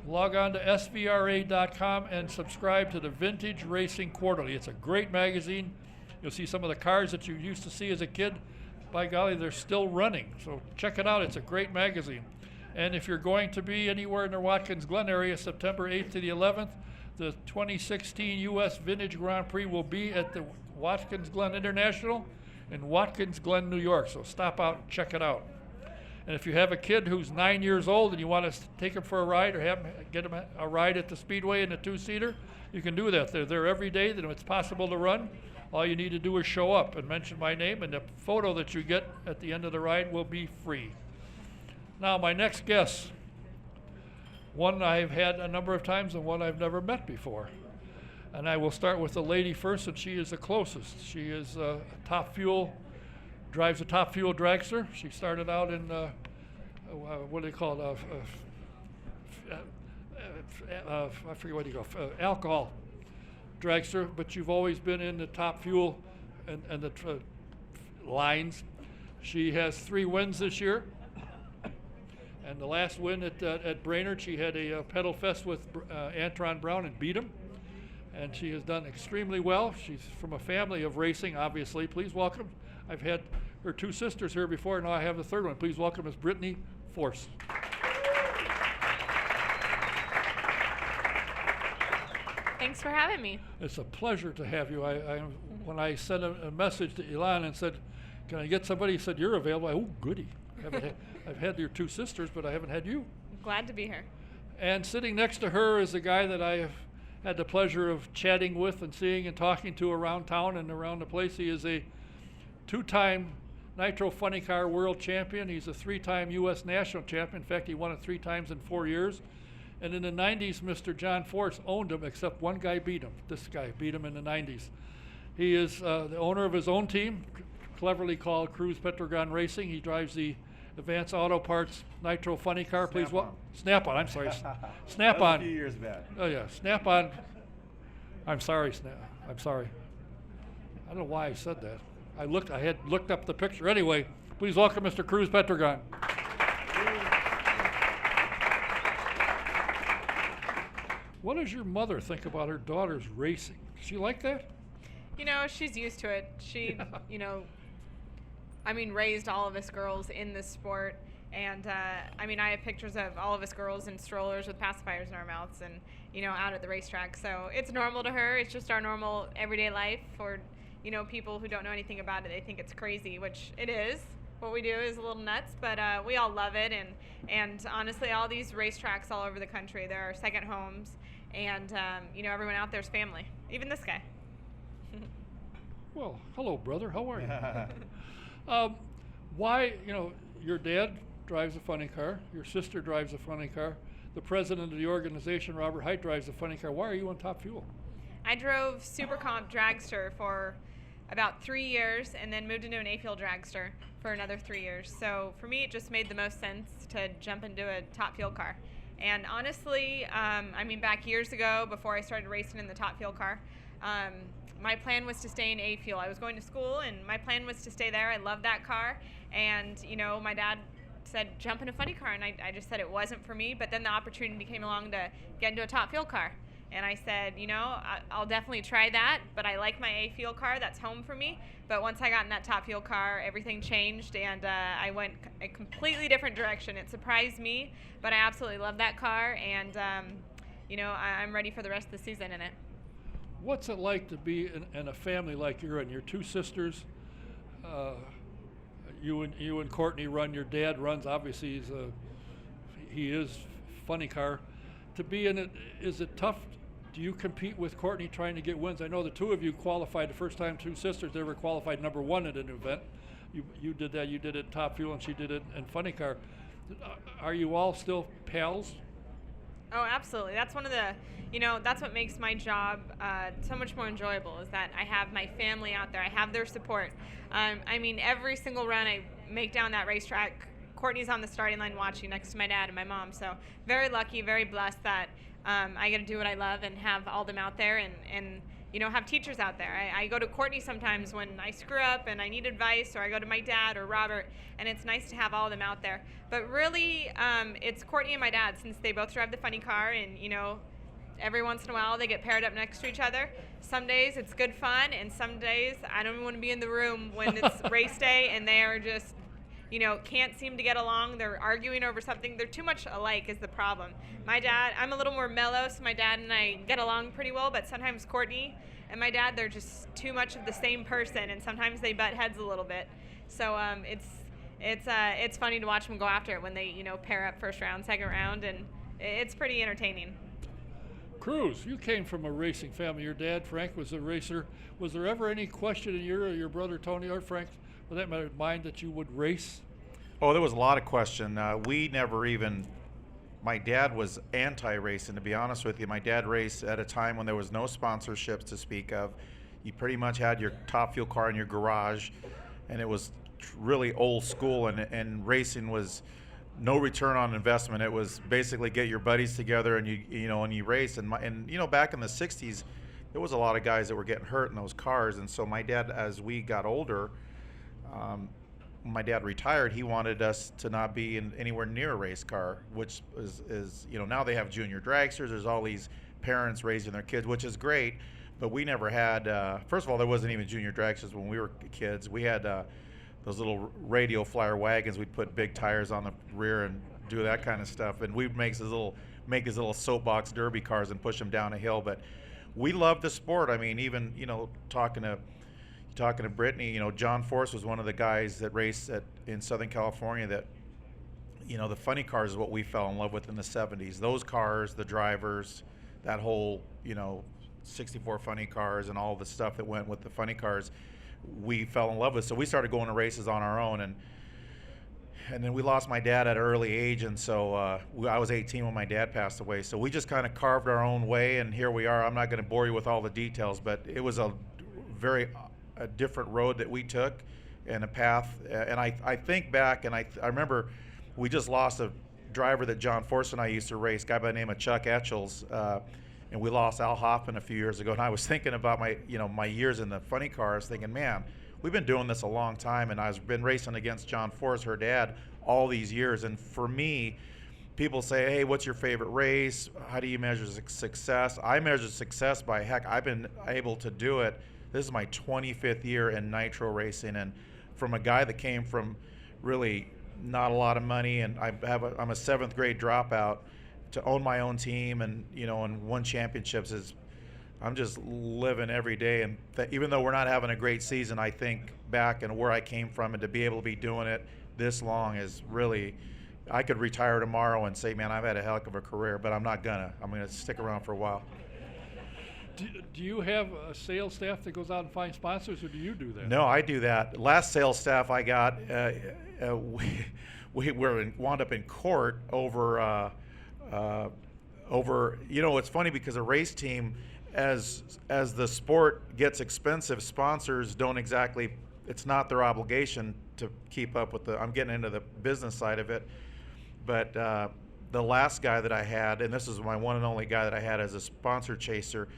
Log on to svra.com and subscribe to the Vintage Racing Quarterly. It's a great magazine. You'll see some of the cars that you used to see as a kid. By golly, they're still running. So check it out. It's a great magazine. And if you're going to be anywhere in the Watkins Glen area, September 8th to the 11th, the 2016 U.S. Vintage Grand Prix will be at the Watkins Glen International in Watkins Glen, New York. So stop out and check it out. And if you have a kid who's 9 years old and you want to take him for a ride or get him a ride at the Speedway in a 2-seater, you can do that. They're there every day. Then it's possible to run. All you need to do is show up and mention my name, and the photo that you get at the end of the ride will be free. Now, my next guest, one I've had a number of times and one I've never met before. And I will start with the lady first, and she is the closest. She is drives a Top Fuel dragster. She started out in, what do they call it? I forget what you go, alcohol dragster, but you've always been in the Top Fuel and the lines. She has 3 wins this year. And the last win at Brainerd, she had a pedal fest with Antron Brown and beat him. And she has done extremely well. She's from a family of racing, obviously. Please welcome. I've had her 2 sisters here before, now I have the 3rd one. Please welcome Miss Brittney Force. Thanks for having me. It's a pleasure to have you. When I sent a message to Eileen and said, can I get somebody? He said, you're available. Oh, goody. I've had your 2 sisters, but I haven't had you. Glad to be here. And sitting next to her is a guy that I have had the pleasure of chatting with and seeing and talking to around town and around the place. He is a 2-time Nitro Funny Car World Champion. He's a 3-time U.S. National Champion. In fact, he won it 3 times in 4 years. And in the 90s, Mr. John Force owned him, except one guy beat him. This guy beat him in the 90s. He is the owner of his own team, cleverly called Cruz Pedregon Racing. He drives the Advanced Auto Parts Nitro Funny Car. Please welcome. Snap-on, I'm sorry. Snap-on. A few years back. Oh, yeah, Snap-on. I'm sorry, I'm sorry. I don't know why I said that. I had looked up the picture. Anyway, please welcome Mr. Cruz Pedregon. What does your mother think about her daughter's racing? Does she like that? You know, she's used to it. She, you know, raised all of us girls in this sport. And, I have pictures of all of us girls in strollers with pacifiers in our mouths and, out at the racetrack. So it's normal to her. It's just our normal everyday life. For, people who don't know anything about it, they think it's crazy, which it is. What we do is a little nuts, but we all love it. And honestly, all these racetracks all over the country, they're our second homes. And, everyone out there's family, even this guy. Well, hello, brother. How are you? Why, your dad drives a funny car. Your sister drives a funny car. The president of the organization, Robert Height, drives a funny car. Why are you on Top Fuel? I drove Super Comp Dragster for about 3 years and then moved into an A-Fuel Dragster for another 3 years. So for me, it just made the most sense to jump into a Top Fuel car. And honestly, back years ago, before I started racing in the Top Fuel car, my plan was to stay in A-Fuel. I was going to school, and my plan was to stay there. I loved that car. And, my dad said, jump in a funny car. And I just said it wasn't for me. But then the opportunity came along to get into a Top Fuel car. And I said, I'll definitely try that. But I like my A-Fuel car. That's home for me. But once I got in that Top Fuel car, everything changed. And I went a completely different direction. It surprised me. But I absolutely love that car. And, I'm ready for the rest of the season in it. What's it like to be in a family like you're in? Your 2 sisters, you and Courtney run. Your dad runs. Obviously, he is funny car. To be in it, is it tough? Do you compete with Courtney trying to get wins? I know the 2 of you qualified the first time 2 sisters ever qualified number 1 at an event. You did that. You did it Top Fuel, and she did it in funny car. Are you all still pals? Oh, absolutely. That's one of the, that's what makes my job so much more enjoyable, is that I have my family out there. I have their support. Every single run I make down that racetrack, Courtney's on the starting line watching next to my dad and my mom. So very lucky, very blessed that I get to do what I love and have all them out there and have teachers out there. I go to Courtney sometimes when I screw up and I need advice, or I go to my dad or Robert, and it's nice to have all of them out there. But really, it's Courtney and my dad, since they both drive the funny car, and every once in a while they get paired up next to each other. Some days it's good fun, and some days I don't even want to be in the room when it's race day and they are just can't seem to get along. They're arguing over something. They're too much alike is the problem. My dad, I'm a little more mellow, so my dad and I get along pretty well, but sometimes Courtney and my dad, they're just too much of the same person, and sometimes they butt heads a little bit. So it's funny to watch them go after it when they, you know, pair up first round, second round, and it's pretty entertaining. Cruz, you came from a racing family. Your dad, Frank, was a racer. Was there ever any question in your or your brother Tony or Frank, for that matter, mind that you would race? Oh, there was a lot of question. We never even. My dad was anti-racing, to be honest with you. My dad raced at a time when there was no sponsorships to speak of. You pretty much had your top fuel car in your garage, and it was really old school, and racing was no return on investment. It was basically get your buddies together and you race. And you know, back in the 60s, there was a lot of guys that were getting hurt in those cars. And so my dad, as we got older, my dad retired, he wanted us to not be in anywhere near a race car, which is you know, now they have junior dragsters. There's all these parents raising their kids, which is great. But we never had, first of all, there wasn't even junior dragsters when we were kids. We had those little radio flyer wagons. We'd put big tires on the rear and do that kind of stuff. And we'd make these little soapbox derby cars and push them down a hill. But we loved the sport. I mean, even, you know, talking to Brittney, you know, John Force was one of the guys that raced in Southern California that, you know, the funny cars is what we fell in love with in the 70s. Those cars, the drivers, that whole, you know, 64 funny cars and all the stuff that went with the funny cars, we fell in love with. So we started going to races on our own, and then we lost my dad at an early age, and so I was 18 when my dad passed away. So we just kind of carved our own way, and here we are. I'm not going to bore you with all the details, but it was a different road that we took and a path. And I think back, and I remember we just lost a driver that John Force and I used to race, a guy by the name of Chuck Etchells, and we lost Al Hoffman a few years ago. And I was thinking about my years in the funny cars, thinking, man, we've been doing this a long time, and I've been racing against John Force, her dad, all these years. And for me, people say, hey, what's your favorite race? How do you measure success? I measure success by, heck, I've been able to do it. This is my 25th year in Nitro racing, and from a guy that came from really not a lot of money, and I'm a 7th grade dropout, to own my own team and, you know, and won championships I'm just living every day. And even though we're not having a great season, I think back and where I came from, and to be able to be doing it this long is really, I could retire tomorrow and say, man, I've had a heck of a career, but I'm not gonna. I'm gonna stick around for a while. Do you have a sales staff that goes out and finds sponsors, or do you do that? No, I do that. Last sales staff I got, we wound up in court over, you know, it's funny because a race team, as the sport gets expensive, sponsors don't exactly, it's not their obligation to keep up with I'm getting into the business side of it, but the last guy that I had, and this is my one and only guy that I had as a sponsor chaser,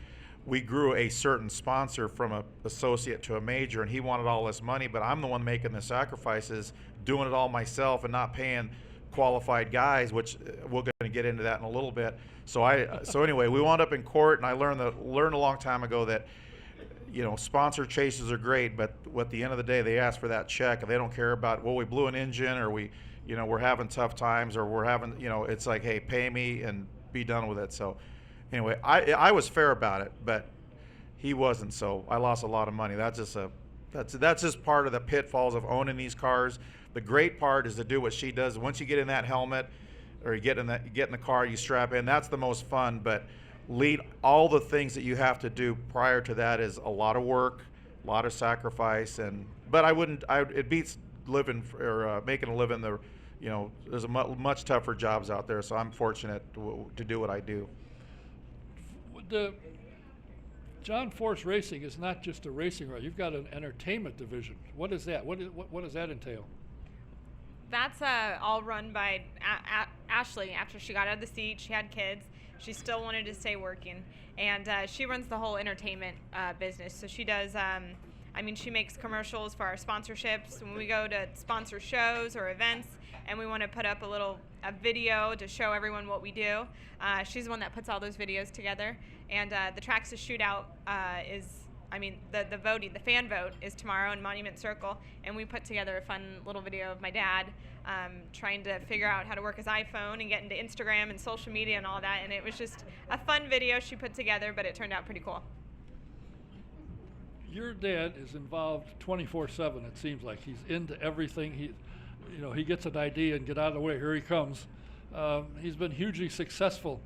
we grew a certain sponsor from an associate to a major, and he wanted all this money, but I'm the one making the sacrifices, doing it all myself and not paying qualified guys, which we're going to get into that in a little bit. So anyway, we wound up in court, and I learned a long time ago that, you know, sponsor chases are great, but at the end of the day, they ask for that check, and they don't care about, well, we blew an engine, or we, you know, we're having tough times, or we're having, you know, it's like, hey, pay me and be done with it. So anyway, I was fair about it, but he wasn't, so I lost a lot of money. That's just part of the pitfalls of owning these cars. The great part is to do what she does. Once you get in that helmet, or you get in the car, you strap in. That's the most fun. But all the things that you have to do prior to that is a lot of work, a lot of sacrifice. But it beats living or making a living. You know, there's much tougher jobs out there. So I'm fortunate to do what I do. The John Force Racing is not just a racing ride. You've got an entertainment division. What is that? What does that entail? That's all run by Ashley. After she got out of the seat, she had kids. She still wanted to stay working, and she runs the whole entertainment business. So she does. She makes commercials for our sponsorships. When we go to sponsor shows or events, and we want to put up a video to show everyone what we do, she's the one that puts all those videos together. And the Traxxas Shootout the voting, the fan vote is tomorrow in Monument Circle, and we put together a fun little video of my dad trying to figure out how to work his iPhone and get into Instagram and social media and all that, and it was just a fun video she put together, but it turned out pretty cool. Your dad is involved 24/7. It seems like he's into everything. he gets an idea and get out of the way. Here he comes. He's been hugely successful.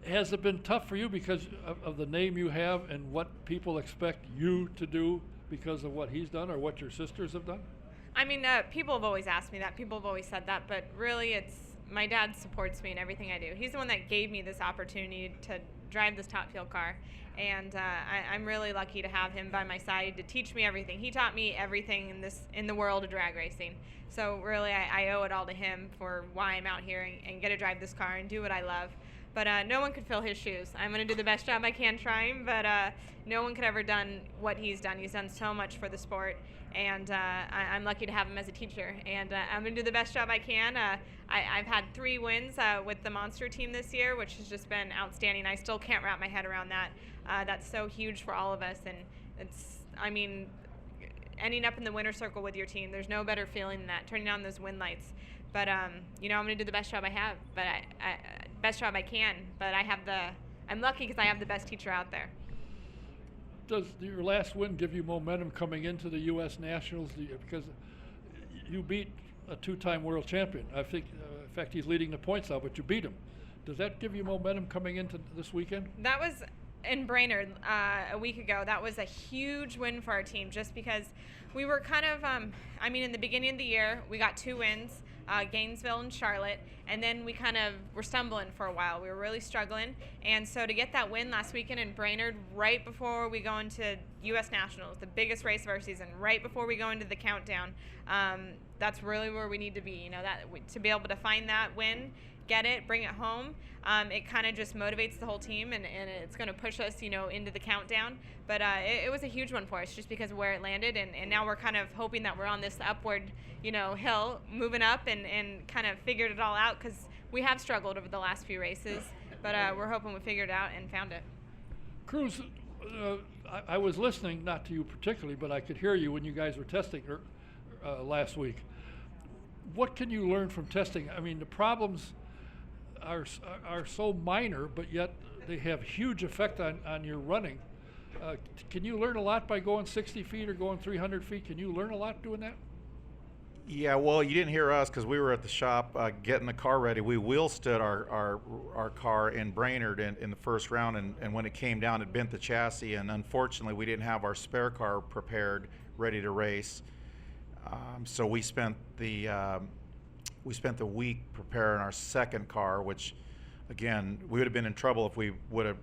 Has it been tough for you because of the name you have and what people expect you to do because of what he's done or what your sisters have done? I mean, people have always asked me that. People have always said that, but really it's my dad supports me in everything I do. He's the one that gave me this opportunity to drive this top fuel car, and I'm really lucky to have him by my side to teach me everything. He taught me everything in the world of drag racing. So really I owe it all to him for why I'm out here and get to drive this car and do what I love. But no one could fill his shoes. I'm going to do the best job I can trying, but no one could ever done what he's done. He's done so much for the sport, and I'm lucky to have him as a teacher. And I'm going to do the best job I can. I've had 3 wins with the Monster team this year, which has just been outstanding. I still can't wrap my head around that. That's so huge for all of us, and ending up in the winner's circle with your team, there's no better feeling than that, turning on those win lights. But I'm going to do the best job I have, but best job I can. But I'm lucky because I have the best teacher out there. Does your last win give you momentum coming into the U.S. Nationals? Because you beat a 2-time world champion. I think, in fact, he's leading the points now, but you beat him. Does that give you momentum coming into this weekend? That was in Brainerd a week ago. That was a huge win for our team, just because we were kind of, in the beginning of the year, we got 2 wins. Gainesville and Charlotte, and then we kind of were stumbling for a while. We were really struggling, and so to get that win last weekend in Brainerd right before we go into U.S. Nationals, the biggest race of our season, right before we go into the countdown, that's really where we need to be. To be able to find that win, get it, bring it home. It kind of just motivates the whole team, and it's going to push us, into the countdown. But it was a huge one for us just because of where it landed, and now we're kind of hoping that we're on this upward, hill, moving up and kind of figured it all out, because we have struggled over the last few races, but we're hoping we figured it out and found it. Cruz, I was listening, not to you particularly, but I could hear you when you guys were testing last week. What can you learn from testing? I mean, the problems are so minor, but yet they have huge effect on your running. Can you learn a lot by going 60 feet or going 300 feet? Can you learn a lot doing that? Yeah, well, you didn't hear us because we were at the shop getting the car ready. We wheel stood our car in Brainerd in the first round, and when it came down, it bent the chassis, and unfortunately, we didn't have our spare car prepared, ready to race. So we spent the week preparing our second car, which, again, we would have been in trouble if we would have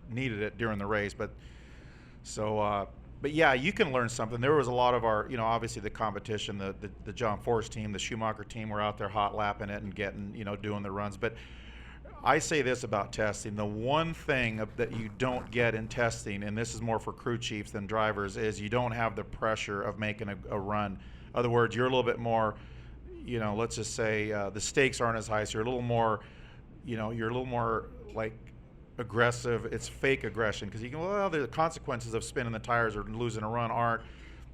needed it during the race. But yeah, you can learn something. There was a lot of our, obviously the competition, the John Force team, the Schumacher team were out there hot lapping it and getting, doing the runs. But I say this about testing: the one thing that you don't get in testing, and this is more for crew chiefs than drivers, is you don't have the pressure of making a run. In other words, you're a little bit more, let's just say the stakes aren't as high, so you're a little more, you're a little more like aggressive. It's fake aggression, because the consequences of spinning the tires or losing a run aren't.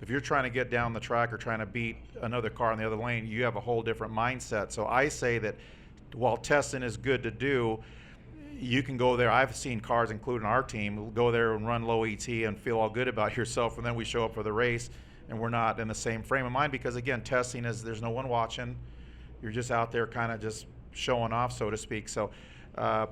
If you're trying to get down the track or trying to beat another car in the other lane, you have a whole different mindset. So I say that while testing is good to do, you can go there. I've seen cars, including our team, go there and run low ET and feel all good about yourself, and then we show up for the race and we're not in the same frame of mind, because again, testing is, there's no one watching. You're just out there kind of just showing off, so to speak. So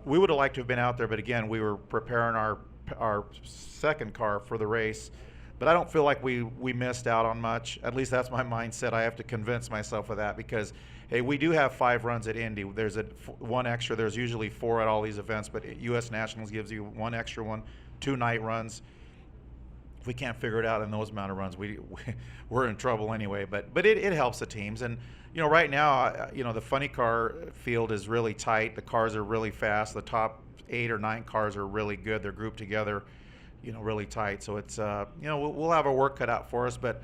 we would have liked to have been out there, but again, we were preparing our second car for the race. But I don't feel like we missed out on much. At least that's my mindset. I have to convince myself of that, because, hey, we do have 5 runs at Indy. There's one extra. There's usually 4 at all these events, but U.S. Nationals gives you 1 extra one, 2 night runs. If we can't figure it out in those amount of runs, we're in trouble anyway. But it helps the teams. And right now, the funny car field is really tight. The cars are really fast. The top 8 or 9 cars are really good. They're grouped together, really tight. So it's we'll have our work cut out for us. But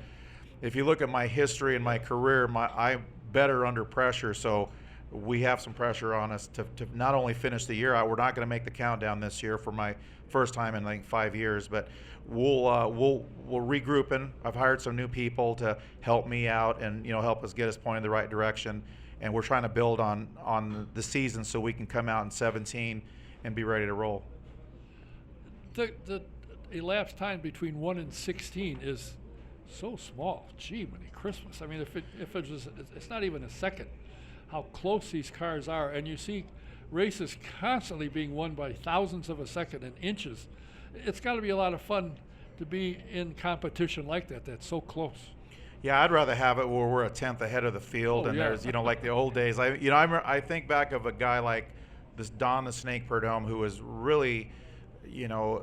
if you look at my history and my career, I'm better under pressure. So we have some pressure on us to not only finish the year out. We're not going to make the countdown this year for my first time in like 5 years, but we'll regrouping. I've hired some new people to help me out and help us get us pointed in the right direction. And we're trying to build on the season so we can come out in 17 and be ready to roll. The elapsed time between 1 and 16 is So small. Gee, many Christmas. I mean, if it was, it's not even a second how close these cars are, and you see races constantly being won by thousandths of a second and inches. It's got to be a lot of fun to be in competition like that. That's so close. Yeah, I'd rather have it where we're a tenth ahead of the field, and there's, like the old days. I think back of a guy like this Don the Snake Perdome, who was really, a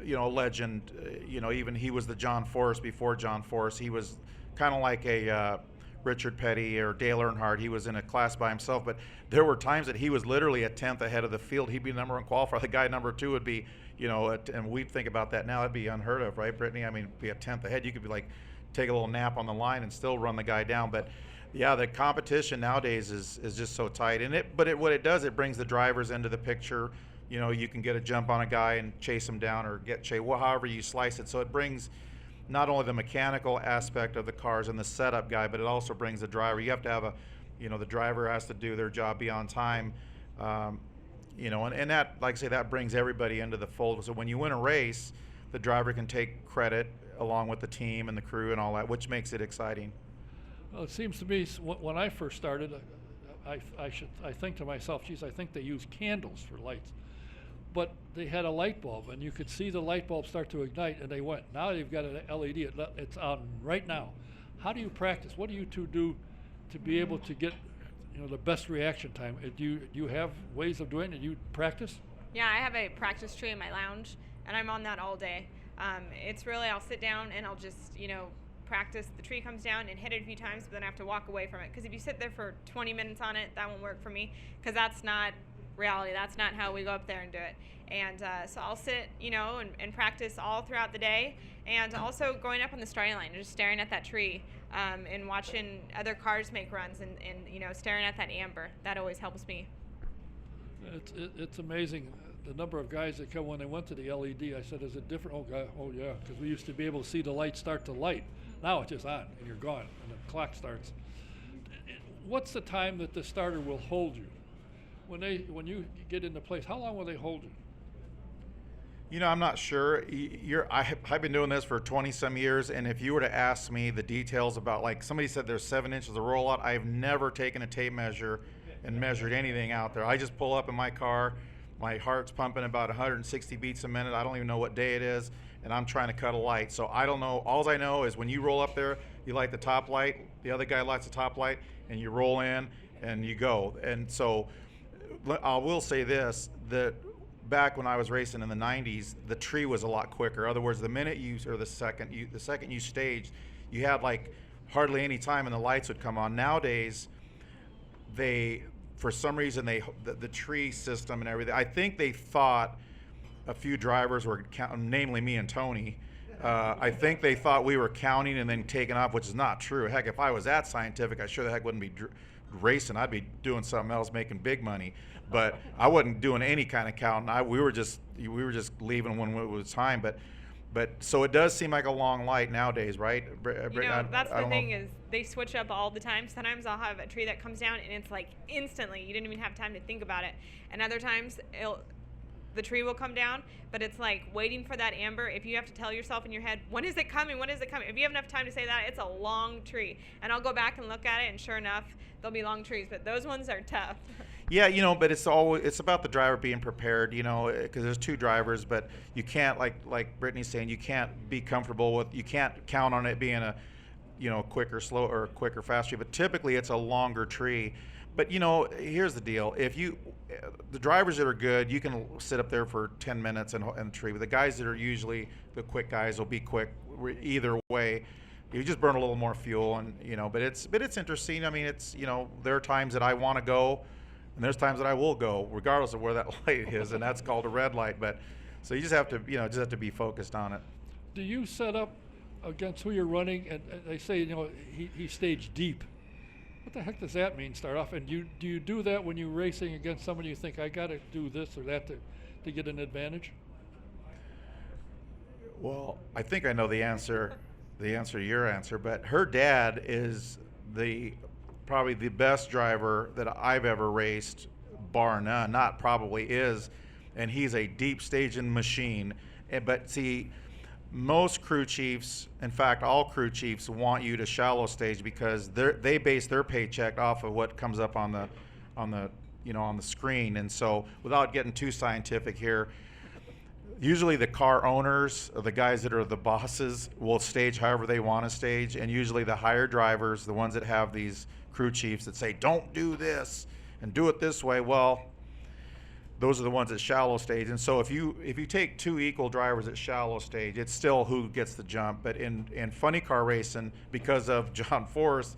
legend. Even he was the John Forrest before John Forrest. He was kind of like a Richard Petty or Dale Earnhardt. He was in a class by himself, but there were times that he was literally a tenth ahead of the field. He'd be number one qualifier. The guy number two would be, and we think about that now, that'd be unheard of, right, Brittney? I mean, be a tenth ahead. You could be like, take a little nap on the line and still run the guy down. But yeah, the competition nowadays is just so tight. And what it does, it brings the drivers into the picture. You can get a jump on a guy and chase him down, or however you slice it. So it brings not only the mechanical aspect of the cars and the setup guy, but it also brings the driver. You have to have the driver has to do their job, be on time, and that, like I say, that brings everybody into the fold. So when you win a race, the driver can take credit along with the team and the crew and all that, which makes it exciting. Well, it seems to me when I first started, I think to myself, geez, I think they use candles for lights. But they had a light bulb, and you could see the light bulb start to ignite, and they went. Now they've got an LED. It's on right now. How do you practice? What do you two do to be able to get the best reaction time? Do you have ways of doing it? Do you practice? Yeah, I have a practice tree in my lounge, and I'm on that all day. It's really, I'll sit down and I'll just, practice. The tree comes down and hit it a few times, but then I have to walk away from it. Because if you sit there for 20 minutes on it, that won't work for me, because that's not reality. That's not how we go up there and do it. And so I'll sit, and practice all throughout the day, and also going up on the starting line and just staring at that tree, and watching other cars make runs, and staring at that amber. That always helps me. It's amazing the number of guys that come when they went to the LED. I said, is it different? Oh yeah, because we used to be able to see the light start to light. Now it's just on and you're gone, and the clock starts. What's the time that the starter will hold you? When you get into place, how long will they hold you? I'm not sure. I've been doing this for 20-some years, and if you were to ask me the details about, like somebody said there's 7 inches of rollout, I've never taken a tape measure and measured anything out there. I just pull up in my car, my heart's pumping about 160 beats a minute. I don't even know what day it is, and I'm trying to cut a light. So I don't know. All I know is when you roll up there, you light the top light, the other guy lights the top light, and you roll in and you go. And so I will say this, that back when I was racing in the 90s, the tree was a lot quicker. In other words, the second you staged, you had like hardly any time and the lights would come on. Nowadays, for some reason, the tree system and everything, I think they thought a few drivers were counting, namely me and Tony. I think they thought we were counting and then taking off, which is not true. Heck, if I was that scientific, I sure the heck wouldn't be racing. I'd be doing something else, making big money. But I wasn't doing any kind of counting. We were just leaving when it was time. But so it does seem like a long light nowadays, right? That's the thing is they switch up all the time. Sometimes I'll have a tree that comes down and it's like instantly. You didn't even have time to think about it. And other times the tree will come down, but it's like waiting for that amber. If you have to tell yourself in your head, when is it coming? When is it coming? If you have enough time to say that, it's a long tree. And I'll go back and look at it, and sure enough, there'll be long trees. But those ones are tough. Yeah, but it's about the driver being prepared, because there's two drivers, but you can't, like Brittney's saying, you can't be comfortable with, you can't count on it being a, quicker, slow, or quicker, fast tree. But typically it's a longer tree. But here's the deal: the drivers that are good, you can sit up there for 10 minutes and the tree. But the guys that are usually the quick guys will be quick either way. You just burn a little more fuel, and But it's interesting. I mean, it's there are times that I want to go. And there's times that I will go, regardless of where that light is, and that's called a red light. But so you just have to, be focused on it. Do you set up against who you're running? And they say, he staged deep. What the heck does that mean? Start off, and do you do that when you're racing against somebody you think I got to do this or that to get an advantage? Well, I think I know the answer to your answer. But her dad is probably the best driver that I've ever raced, bar none. Not probably is, and he's a deep staging machine. But see, most crew chiefs, in fact, all crew chiefs want you to shallow stage because they base their paycheck off of what comes up on the screen. And so, without getting too scientific here, usually the car owners, or the guys that are the bosses, will stage however they want to stage, and usually the higher drivers, the ones that have these crew chiefs that say, "Don't do this and do it this way," well, those are the ones at shallow stage. And so if you take two equal drivers at shallow stage, it's still who gets the jump. But in funny car racing, because of John Forrest,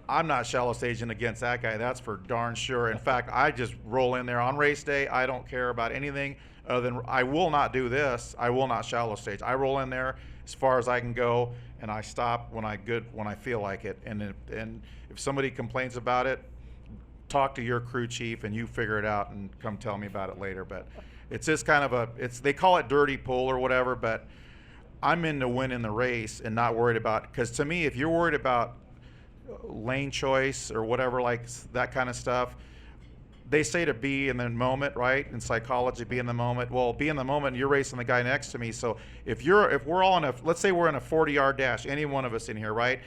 I'm not shallow staging against that guy. That's for darn sure. In fact, I just roll in there on race day. I don't care about anything other than I will not do this. I will not shallow stage. I roll in there as far as I can go, and I stop when I feel like it. And if somebody complains about it, talk to your crew chief and you figure it out and come tell me about it later. But it's just kind of they call it dirty pool or whatever, but I'm into winning the race and not worried about, because to me, if you're worried about lane choice or whatever, like that kind of stuff, they say to be in the moment, right? In psychology, be in the moment. Well, be in the moment, you're racing the guy next to me. So if we're all let's say we're in a 40-yard dash, any one of us in here, right?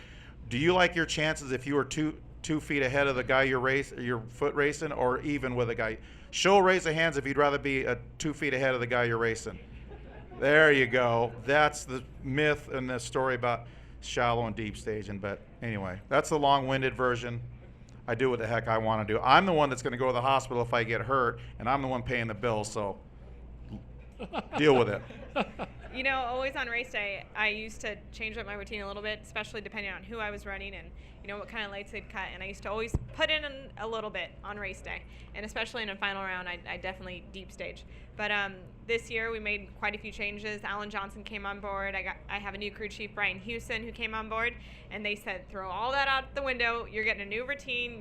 Do you like your chances if you were two feet ahead of the guy you're foot racing, or even with a guy? Raise of hands if you'd rather be 2 feet ahead of the guy you're racing. There you go. That's the myth and the story about shallow and deep staging. But anyway, that's the long-winded version. I do what the heck I want to do. I'm the one that's going to go to the hospital if I get hurt, and I'm the one paying the bill, so deal with it. You know, always on race day, I used to change up my routine a little bit, especially depending on who I was running and, you know, what kind of lights they'd cut. And I used to always put in a little bit on race day. And especially in a final round, I definitely deep stage. But this year, we made quite a few changes. Alan Johnson came on board. I have a new crew chief, Brian Hewson, who came on board. And they said, throw all that out the window. You're getting a new routine.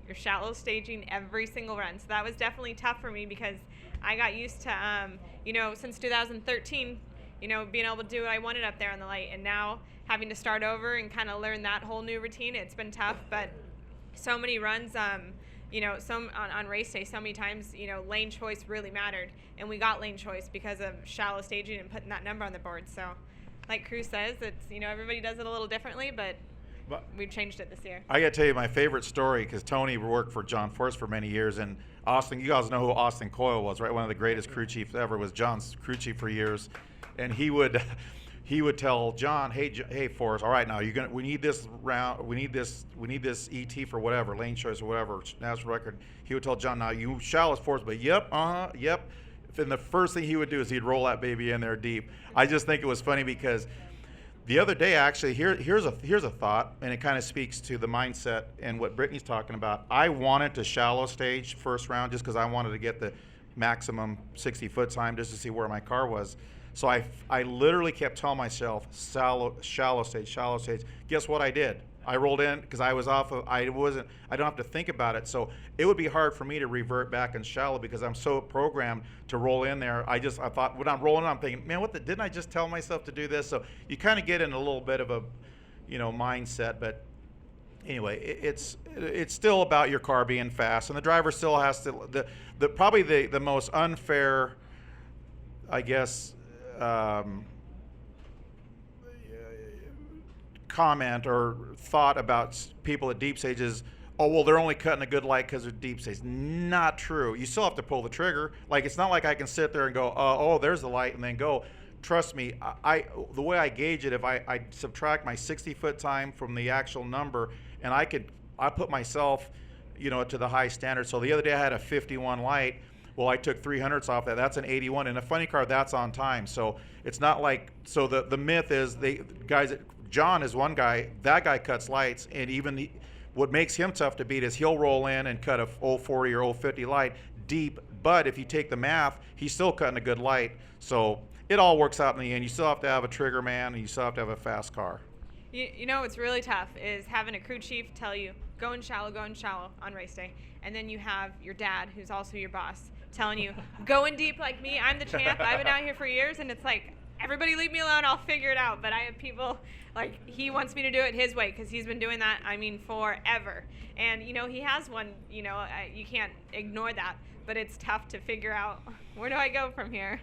You're shallow staging every single run. So that was definitely tough for me because I got used to, you know, since 2013, you know, being able to do what I wanted up there on the light, and now having to start over and kind of learn that whole new routine. It's been tough, but so many runs, you know, on race day, so many times, you know, lane choice really mattered, and we got lane choice because of shallow staging and putting that number on the board. So, like Cruz says, it's, you know, everybody does it a little differently, but we've changed it this year. I got to tell you my favorite story, because Tony worked for John Forrest for many years, and Austin, you guys know who Austin Coyle was, right? One of the greatest crew chiefs ever, was John's crew chief for years. And he would tell John, hey Forrest, all right, now we need this round, we need this ET for whatever, lane choice or whatever, national record. He would tell John, now you shallow Forrest, but yep. And the first thing he would do is he'd roll that baby in there deep. I just think it was funny because the other day, actually, here's a thought, and it kind of speaks to the mindset and what Brittney's talking about. I wanted to shallow stage first round just because I wanted to get the maximum 60-foot time just to see where my car was. So I literally kept telling myself, shallow stage. Guess what I did? I rolled in because I don't have to think about it. So it would be hard for me to revert back and shallow because I'm so programmed to roll in there. I thought when I'm rolling in, I'm thinking, man, didn't I just tell myself to do this? So you kind of get in a little bit of a, you know, mindset. But anyway, it's still about your car being fast, and the driver still has to, probably the most unfair, I guess, comment or thought about people at deep stages, oh, well, they're only cutting a good light because they're deep stage. Not true. You still have to pull the trigger. Like, it's not like I can sit there and go, oh, there's the light, and then go. Trust me, the way I gauge it, if I subtract my 60-foot time from the actual number, and I put myself, you know, to the high standard. So the other day I had a 51 light. Well, I took 300ths off that. That's an 81. In a funny car, that's on time. So it's not like, so the myth is John is one guy, that guy cuts lights, and even what makes him tough to beat is he'll roll in and cut a 040 or 050 light deep, but if you take the math, he's still cutting a good light. So it all works out in the end. You still have to have a trigger man, and you still have to have a fast car. You know what's really tough is having a crew chief tell you, go in shallow on race day, and then you have your dad, who's also your boss, telling you, go in deep like me, I'm the champ, I've been out here for years, and it's like, everybody leave me alone, I'll figure it out. But I have people, like, he wants me to do it his way because he's been doing that, I mean, forever. And, you know, he has one, you know, you can't ignore that, but it's tough to figure out, where do I go from here?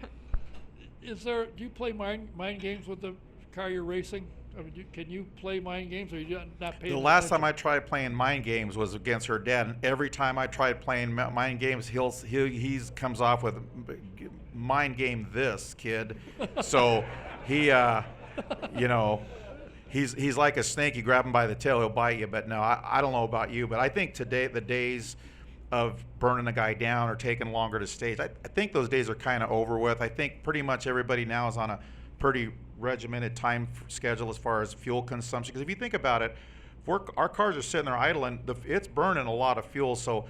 Do you play mind games with the car you're racing? I mean, can you play mind games, or you not paying The last attention? time I tried playing mind games was against her dad, and every time I tried playing mind games, he comes off with mind game this kid. So he, you know, he's like a snake. You grab him by the tail, he'll bite you. But no, I don't know about you, but I think today the days of burning a guy down or taking longer to stage, I think those days are kind of over with. I think pretty much everybody now is on a pretty regimented time schedule as far as fuel consumption. Because if you think about it, our cars are sitting there idling, it's burning a lot of fuel. So,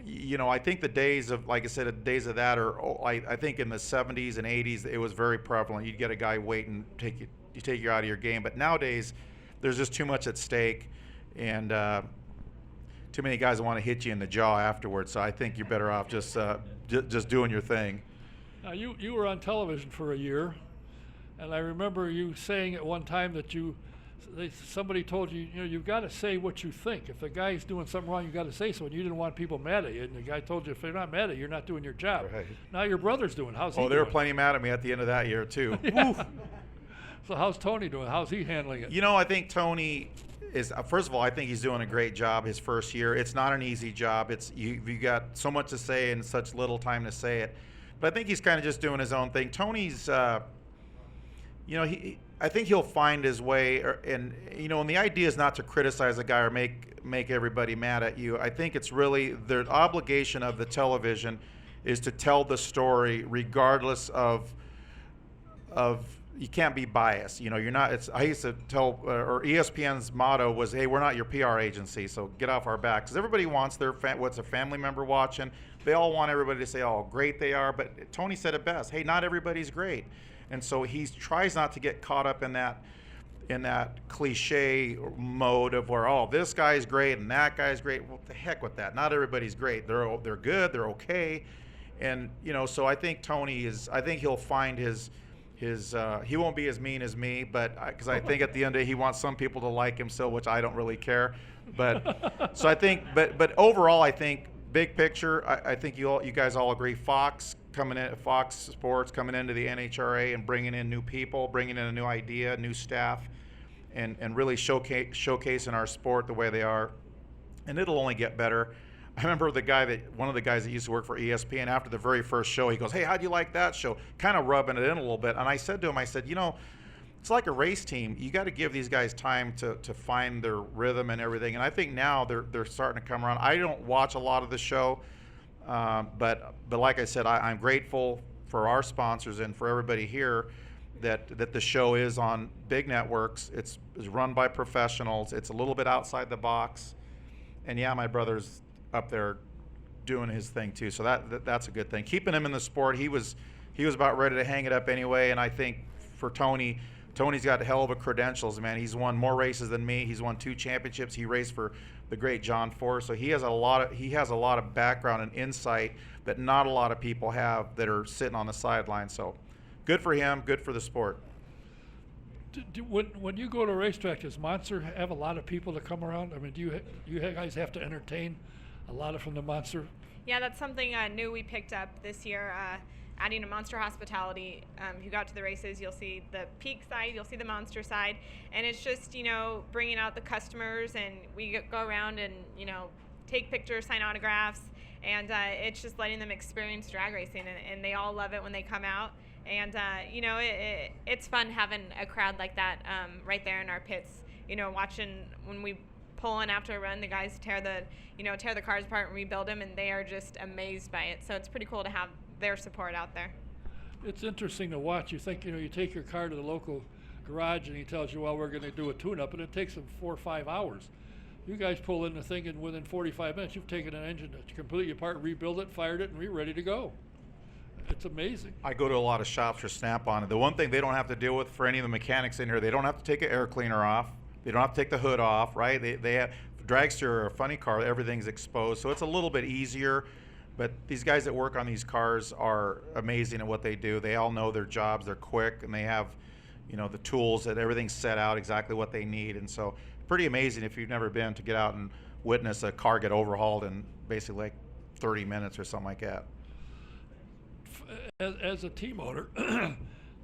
you know, I think the days of, like I said, the days of that are, I think in the 70s and 80s, it was very prevalent. You'd get a guy waiting, take you out of your game. But nowadays, there's just too much at stake, and too many guys want to hit you in the jaw afterwards. So I think you're better off just doing your thing. Now, you were on television for a year, and I remember you saying at one time that somebody told you, you've got to say what you think. If the guy's doing something wrong, you've got to say so. And you didn't want people mad at you. And the guy told you, if they're not mad at you, you're not doing your job. Right. Now your brother's doing. How's he doing? Oh, they were plenty mad at me at the end of that year, too. Yeah. So how's Tony doing? How's he handling it? You know, I think Tony is, first of all, I think he's doing a great job his first year. It's not an easy job. You got so much to say and such little time to say it. But I think he's kind of just doing his own thing. Tony's, I think he'll find his way. And the idea is not to criticize a guy or make everybody mad at you. I think it's really the obligation of the television is to tell the story regardless of you can't be biased. You're not. I used to tell, or ESPN's motto was, "Hey, we're not your PR agency, so get off our back." Because everybody wants what's a family member watching. They all want everybody to say, "Oh, great they are." But Tony said it best. Hey, not everybody's great, and so he tries not to get caught up in that cliche mode of where, oh, this guy's great and that guy's great. Well, the heck with that. Not everybody's great. They're good. They're okay, and so I think Tony is. I think he'll find his he won't be as mean as me, but because I think at the end of the day he wants some people to like him still, which I don't really care. But so I think, but overall, I think big picture, I think you guys all agree. Fox Sports coming into the NHRA and bringing in new people, bringing in a new idea, new staff, and really showcasing our sport the way they are, and it'll only get better. I remember one of the guys that used to work for ESPN, after the very first show, he goes, "Hey, how'd you like that show?" Kind of rubbing it in a little bit. And I said to him, it's like a race team. You got to give these guys time to find their rhythm and everything. And I think now they're starting to come around. I don't watch a lot of the show, but like I said, I'm grateful for our sponsors and for everybody here that the show is on big networks. It's run by professionals. It's a little bit outside the box. And yeah, my brother's up there doing his thing too, so that's a good thing. Keeping him in the sport, he was about ready to hang it up anyway. And I think for Tony's got a hell of a credentials, man. He's won more races than me. He's won 2 championships. He raced for the great John Force, so he has a lot of background and insight that not a lot of people have that are sitting on the sidelines. So good for him, good for the sport. When you go to a racetrack, does Monster have a lot of people to come around? I mean, do you guys have to entertain a lot from the Monster? Yeah, that's something new we picked up this year, adding a Monster hospitality. If you got to the races, you'll see the Peak side, you'll see the Monster side, and it's just, bringing out the customers, and we go around and, take pictures, sign autographs, and it's just letting them experience drag racing, and they all love it when they come out. And, it's fun having a crowd like that right there in our pits, watching when we pull in after a run, the guys tear the cars apart and rebuild them, and they are just amazed by it. So it's pretty cool to have their support out there. It's interesting to watch. You think, you take your car to the local garage and he tells you, well, we're going to do a tune-up, and it takes them 4 or 5 hours. You guys pull in the thing, and within 45 minutes, you've taken an engine completely apart, rebuilt it, fired it, and we're ready to go. It's amazing. I go to a lot of shops for Snap-on. The one thing they don't have to deal with for any of the mechanics in here, they don't have to take an air cleaner off. They don't have to take the hood off, right? They have dragster or a funny car, everything's exposed, so it's a little bit easier. But these guys that work on these cars are amazing at what they do. They all know their jobs. They're quick, and they have, the tools that everything's set out exactly what they need. And so, pretty amazing if you've never been to get out and witness a car get overhauled in basically like 30 minutes or something like that. As a team owner,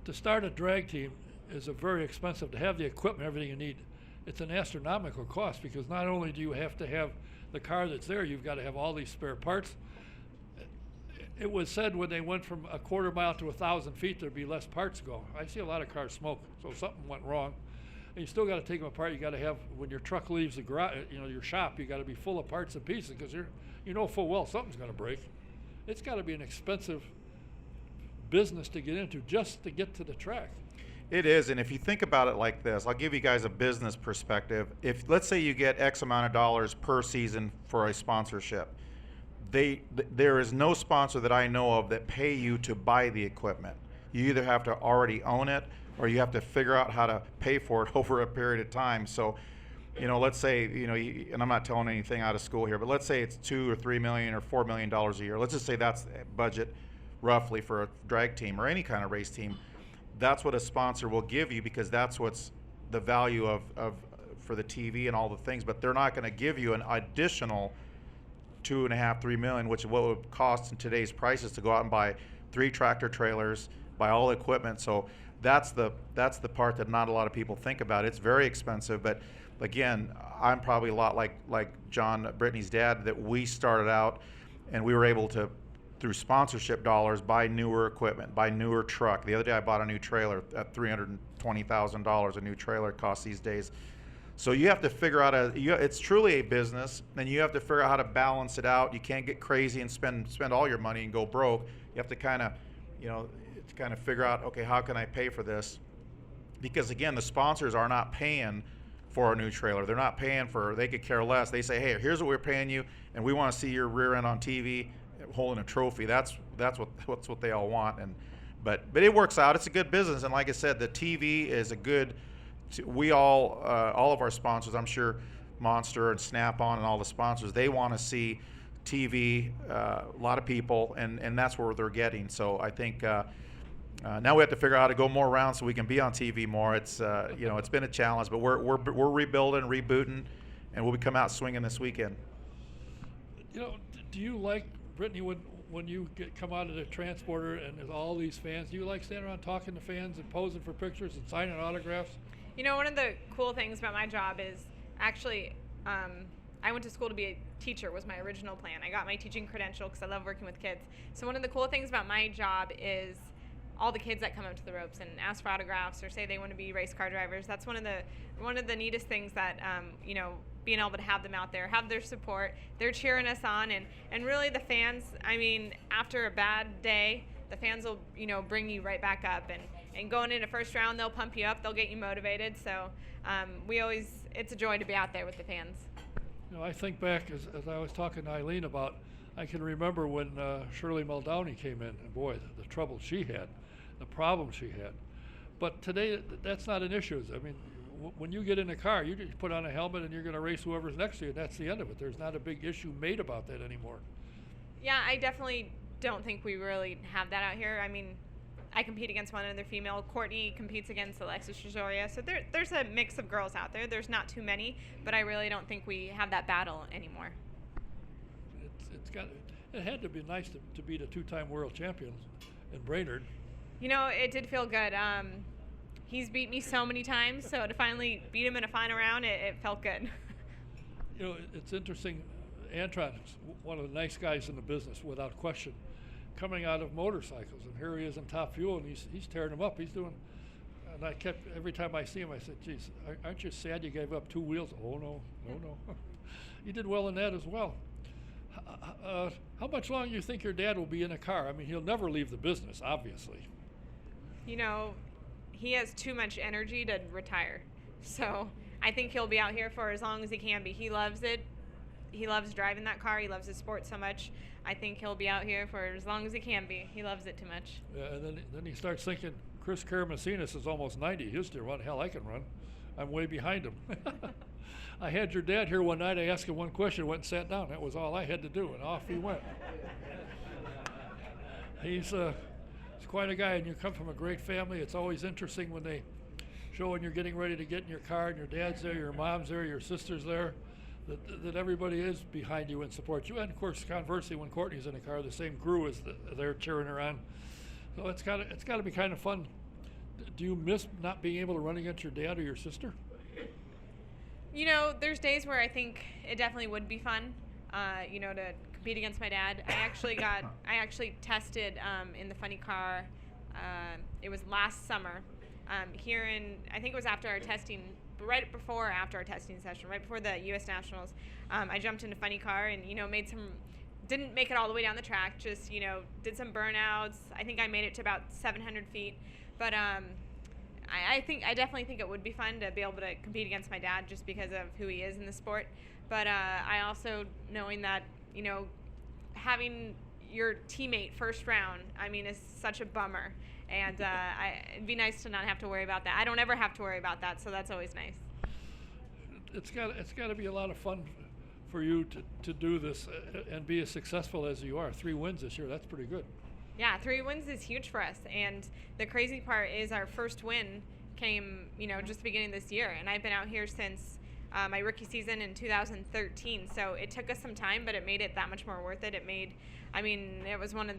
to start a drag team is a very expensive. To have the equipment, everything you need, it's an astronomical cost, because not only do you have to have the car that's there, you've got to have all these spare parts. It was said when they went from a quarter mile to 1,000 feet, there'd be less parts go. I see a lot of cars smoke, so something went wrong. And you still got to take them apart. You got to have, when your truck leaves the garage, your shop, you got to be full of parts and pieces, because you know full well something's going to break. It's got to be an expensive business to get into just to get to the track. It is, and if you think about it like this, I'll give you guys a business perspective. If, let's say you get X amount of dollars per season for a sponsorship, there is no sponsor that I know of that pay you to buy the equipment. You either have to already own it, or you have to figure out how to pay for it over a period of time. So, let's say, and I'm not telling anything out of school here, but let's say it's $2 or $3 million or $4 million a year. Let's just say that's the budget roughly for a drag team or any kind of race team. That's what a sponsor will give you, because that's what's the value of for the TV and all the things. But they're not going to give you an additional $2.5, $3 million, which is what it would cost in today's prices to go out and buy 3 tractor trailers, buy all the equipment. So that's the part that not a lot of people think about. It's very expensive, but again, I'm probably a lot like John, Brittney's dad, that we started out and we were able to, through sponsorship dollars, buy newer equipment, buy newer truck. The other day I bought a new trailer at $320,000. A new trailer costs these days. So you have to figure out it's truly a business, and you have to figure out how to balance it out. You can't get crazy and spend all your money and go broke. You have to kind of figure out, okay, how can I pay for this? Because again, the sponsors are not paying for a new trailer. They're not paying for, they could care less. They say, hey, here's what we're paying you, and we want to see your rear end on TV holding a trophy. That's what they all want. But it works out. It's a good business, and like I said, the TV is a good. We all of our sponsors, I'm sure, Monster and Snap-on and all the sponsors, they want to see TV. A lot of people, and that's where they're getting. So I think now we have to figure out how to go more rounds so we can be on TV more. It's it's been a challenge, but we're rebuilding, rebooting, and we'll come out swinging this weekend. Do you like, Brittney, when you come out of the transporter and there's all these fans, do you like standing around talking to fans and posing for pictures and signing autographs? One of the cool things about my job is actually, I went to school to be a teacher, was my original plan. I got my teaching credential because I love working with kids. So one of the cool things about my job is all the kids that come up to the ropes and ask for autographs or say they want to be race car drivers. That's one of the neatest things that being able to have them out there, have their support. They're cheering us on, and really the fans, after a bad day, the fans will bring you right back up, and going into first round, they'll pump you up, they'll get you motivated. So it's a joy to be out there with the fans. I think back as I was talking to Eileen about, I can remember when Shirley Muldowney came in, and boy, the trouble she had, the problem she had. But today, that's not an issue. When you get in a car, you just put on a helmet and you're going to race whoever's next to you, and that's the end of it. There's not a big issue made about that anymore. Yeah, I definitely don't think we really have that out here. I compete against one other female. Courtney competes against Alexis Trezoria. So there's a mix of girls out there. There's not too many, but I really don't think we have that battle anymore. It had to be nice to beat a 2-time world champion in Brainerd. It did feel good. He's beat me so many times, so to finally beat him in a final round, it felt good. It's interesting. Antron's one of the nice guys in the business, without question, coming out of motorcycles, and here he is in Top Fuel, and he's tearing them up. He's doing, and I kept, every time I see him, I said, geez, aren't you sad you gave up 2 wheels? Oh, no. You did well in that as well. How much longer do you think your dad will be in a car? He'll never leave the business, obviously. He has too much energy to retire. So I think he'll be out here for as long as he can be. He loves it. He loves driving that car. He loves his sport so much. I think he'll be out here for as long as he can be. He loves it too much. Yeah, and then he starts thinking, Chris Karamessinas is almost 90. He'll still run. Hell, I can run. I'm way behind him. I had your dad here one night. I asked him one question, went and sat down. That was all I had to do, and off he went. He's quite a guy, and you come from a great family. It's always interesting when they show when you're getting ready to get in your car, and your dad's there, your mom's there, your sister's there, that everybody is behind you and supports you. And of course, conversely, when Courtney's in a car, the same crew is there cheering her on. So it's got to be kind of fun Do you miss not being able to run against your dad or your sister? You know, there's days where I think it definitely would be fun, you know, to compete against my dad. I actually tested in the funny car. It was last summer here I think it was after our testing, right before or after our testing session, right before the U.S. Nationals. I jumped into funny car and, you know, didn't make it all the way down the track, just, you know, did some burnouts. I think I made it to about 700 feet. But I definitely think it would be fun to be able to compete against my dad just because of who he is in the sport. But I also, knowing that, you know, having your teammate first round, I mean, is such a bummer. And it'd be nice to not have to worry about that. I don't ever have to worry about that, so that's always nice. It's got to be a lot of fun for you to do this and be as successful as you are. 3 wins this year, that's pretty good. Yeah, 3 wins is huge for us. And the crazy part is our first win came, you know, just the beginning of this year. And I've been out here since my rookie season in 2013. So it took us some time, but it made it that much more worth it. It was one of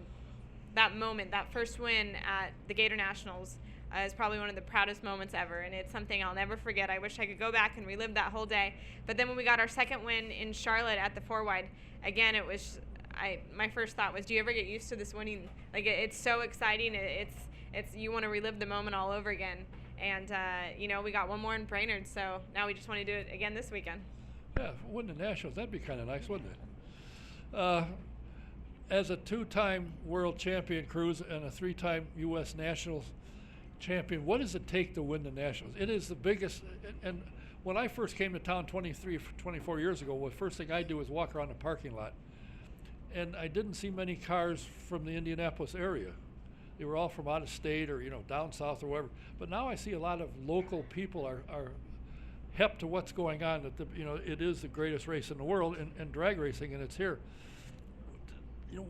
that moment, that first win at the Gator Nationals is probably one of the proudest moments ever, and it's something I'll never forget. I wish I could go back and relive that whole day. But then when we got our second win in Charlotte at the 4-wide, again, it was, my first thought was, do you ever get used to this winning? Like, it's so exciting. It's you want to relive the moment all over again. And, you know, we got one more in Brainerd, so now we just want to do it again this weekend. Yeah, win the Nationals, that'd be kind of nice, wouldn't it? As a 2-time world champion, Cruz, and a 3-time U.S. Nationals champion, what does it take to win the Nationals? It is the biggest, and when I first came to town 24 years ago, the first thing I do was walk around the parking lot. And I didn't see many cars from the Indianapolis area. They were all from out of state or, you know, down south or wherever. But now I see a lot of local people are hep to what's going on, that you know, it is the greatest race in the world in drag racing, and it's here. You know,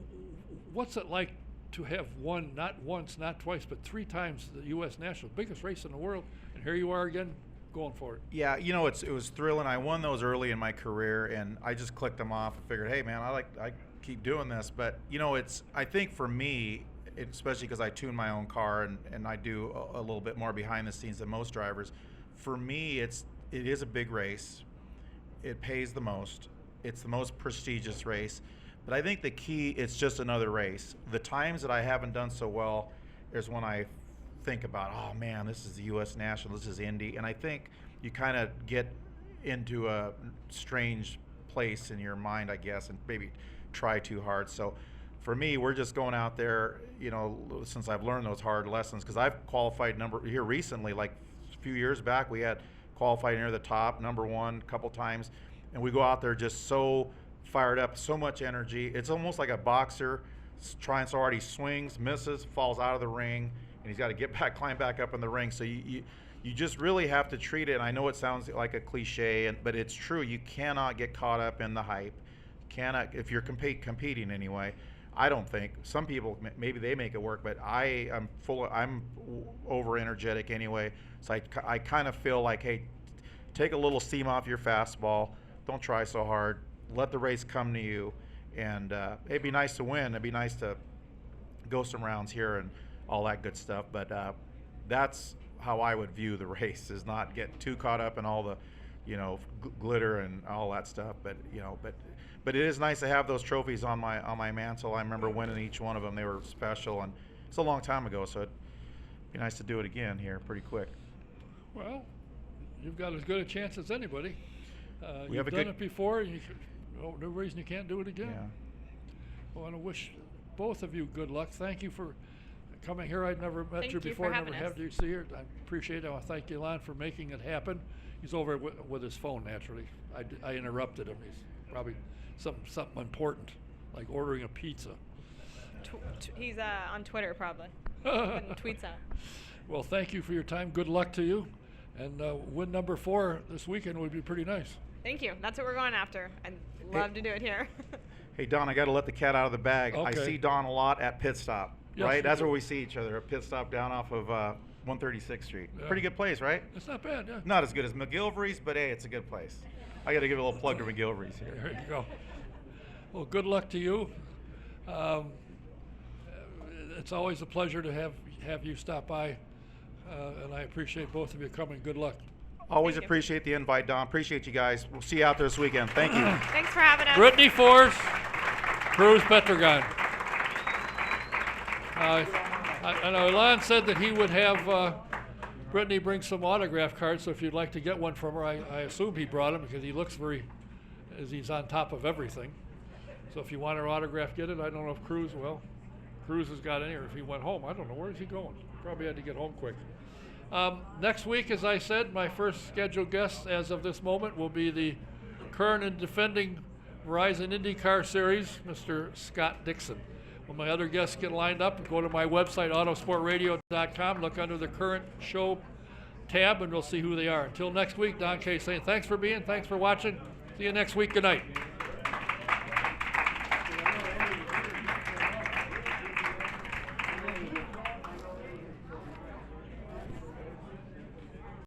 what's it like to have won not once, not twice, but 3 times the U.S. Nationals, biggest race in the world, and here you are again going for it? Yeah, you know, it was thrilling. I won those early in my career, and I just clicked them off and figured, hey man, I keep doing this. But you know, I think for me, especially because I tune my own car and I do a little bit more behind the scenes than most drivers. For me, it is a big race. It pays the most. It's the most prestigious race. But I think the key, it's just another race. The times that I haven't done so well is when I think about, oh man, this is the U.S. National, this is Indy. And I think you kind of get into a strange place in your mind, I guess, and maybe try too hard. So for me, we're just going out there, you know, since I've learned those hard lessons, because I've qualified here recently, like a few years back, we had qualified near the top, number 1 a couple times. And we go out there just so fired up, so much energy. It's almost like a boxer trying so hard. He swings, misses, falls out of the ring, and he's got to get back, climb back up in the ring. So you just really have to treat it. And I know it sounds like a cliche, but it's true. You cannot get caught up in the hype. Cannot, if you're competing anyway. I don't think. Some people, maybe they make it work, but I'm over energetic anyway. So I kind of feel like, hey, take a little steam off your fastball. Don't try so hard. Let the race come to you, and it'd be nice to win. It'd be nice to go some rounds here and all that good stuff. But that's how I would view the race: is not get too caught up in all the, you know, glitter and all that stuff. But you know, but it is nice to have those trophies on my mantle. I remember winning each one of them; they were special, and it's a long time ago. So it'd be nice to do it again here pretty quick. Well, you've got as good a chance as anybody. You've have done it before. No reason you can't do it again. Yeah. I want to wish both of you good luck. Thank you for coming here. I'd never met Thank you you before. for Never having had us. you see her. I appreciate it. I want to thank Eileen for making it happen. He's over with his phone, naturally. I interrupted him. He's probably something important, like ordering a pizza. He's on Twitter probably. Putting tweets out. Well, thank you for your time. Good luck to you. And win number 4 this weekend would be pretty nice. Thank you. That's what we're going after. I'd love to do it here. Hey Don, I got to let the cat out of the bag. Okay. I see Don a lot at pit stop, Yes, right? you That's do. where we see each other, at pit stop down off of 136th Street. Yeah. Pretty good place, right? It's not bad, yeah. Not as good as McGilvery's, but hey, it's a good place. I got to give a little plug to McGilvery's here. There you go. Well, good luck to you. It's always a pleasure to have you stop by And I appreciate both of you coming. Good luck. Always Thank you. appreciate the invite, Don. Appreciate you guys. We'll see you out there this weekend. Thank you. Thanks for having us. Brittney Force, Cruz Pedregon. I know Eileen said that he would have Brittney bring some autograph cards, so if you'd like to get one from her, I assume he brought them because he looks as he's on top of everything. So if you want her autograph, get it. I don't know if Cruz has got any, or if he went home. I don't know. Where is he going? Probably had to get home quick. Next week, as I said, my first scheduled guest as of this moment will be the current and defending Verizon IndyCar Series, Mr. Scott Dixon. When my other guests get lined up, go to my website, autosportradio.com, look under the current show tab, and we'll see who they are. Until next week, Don Kay saying thanks for being, thanks for watching. See you next week. Good night.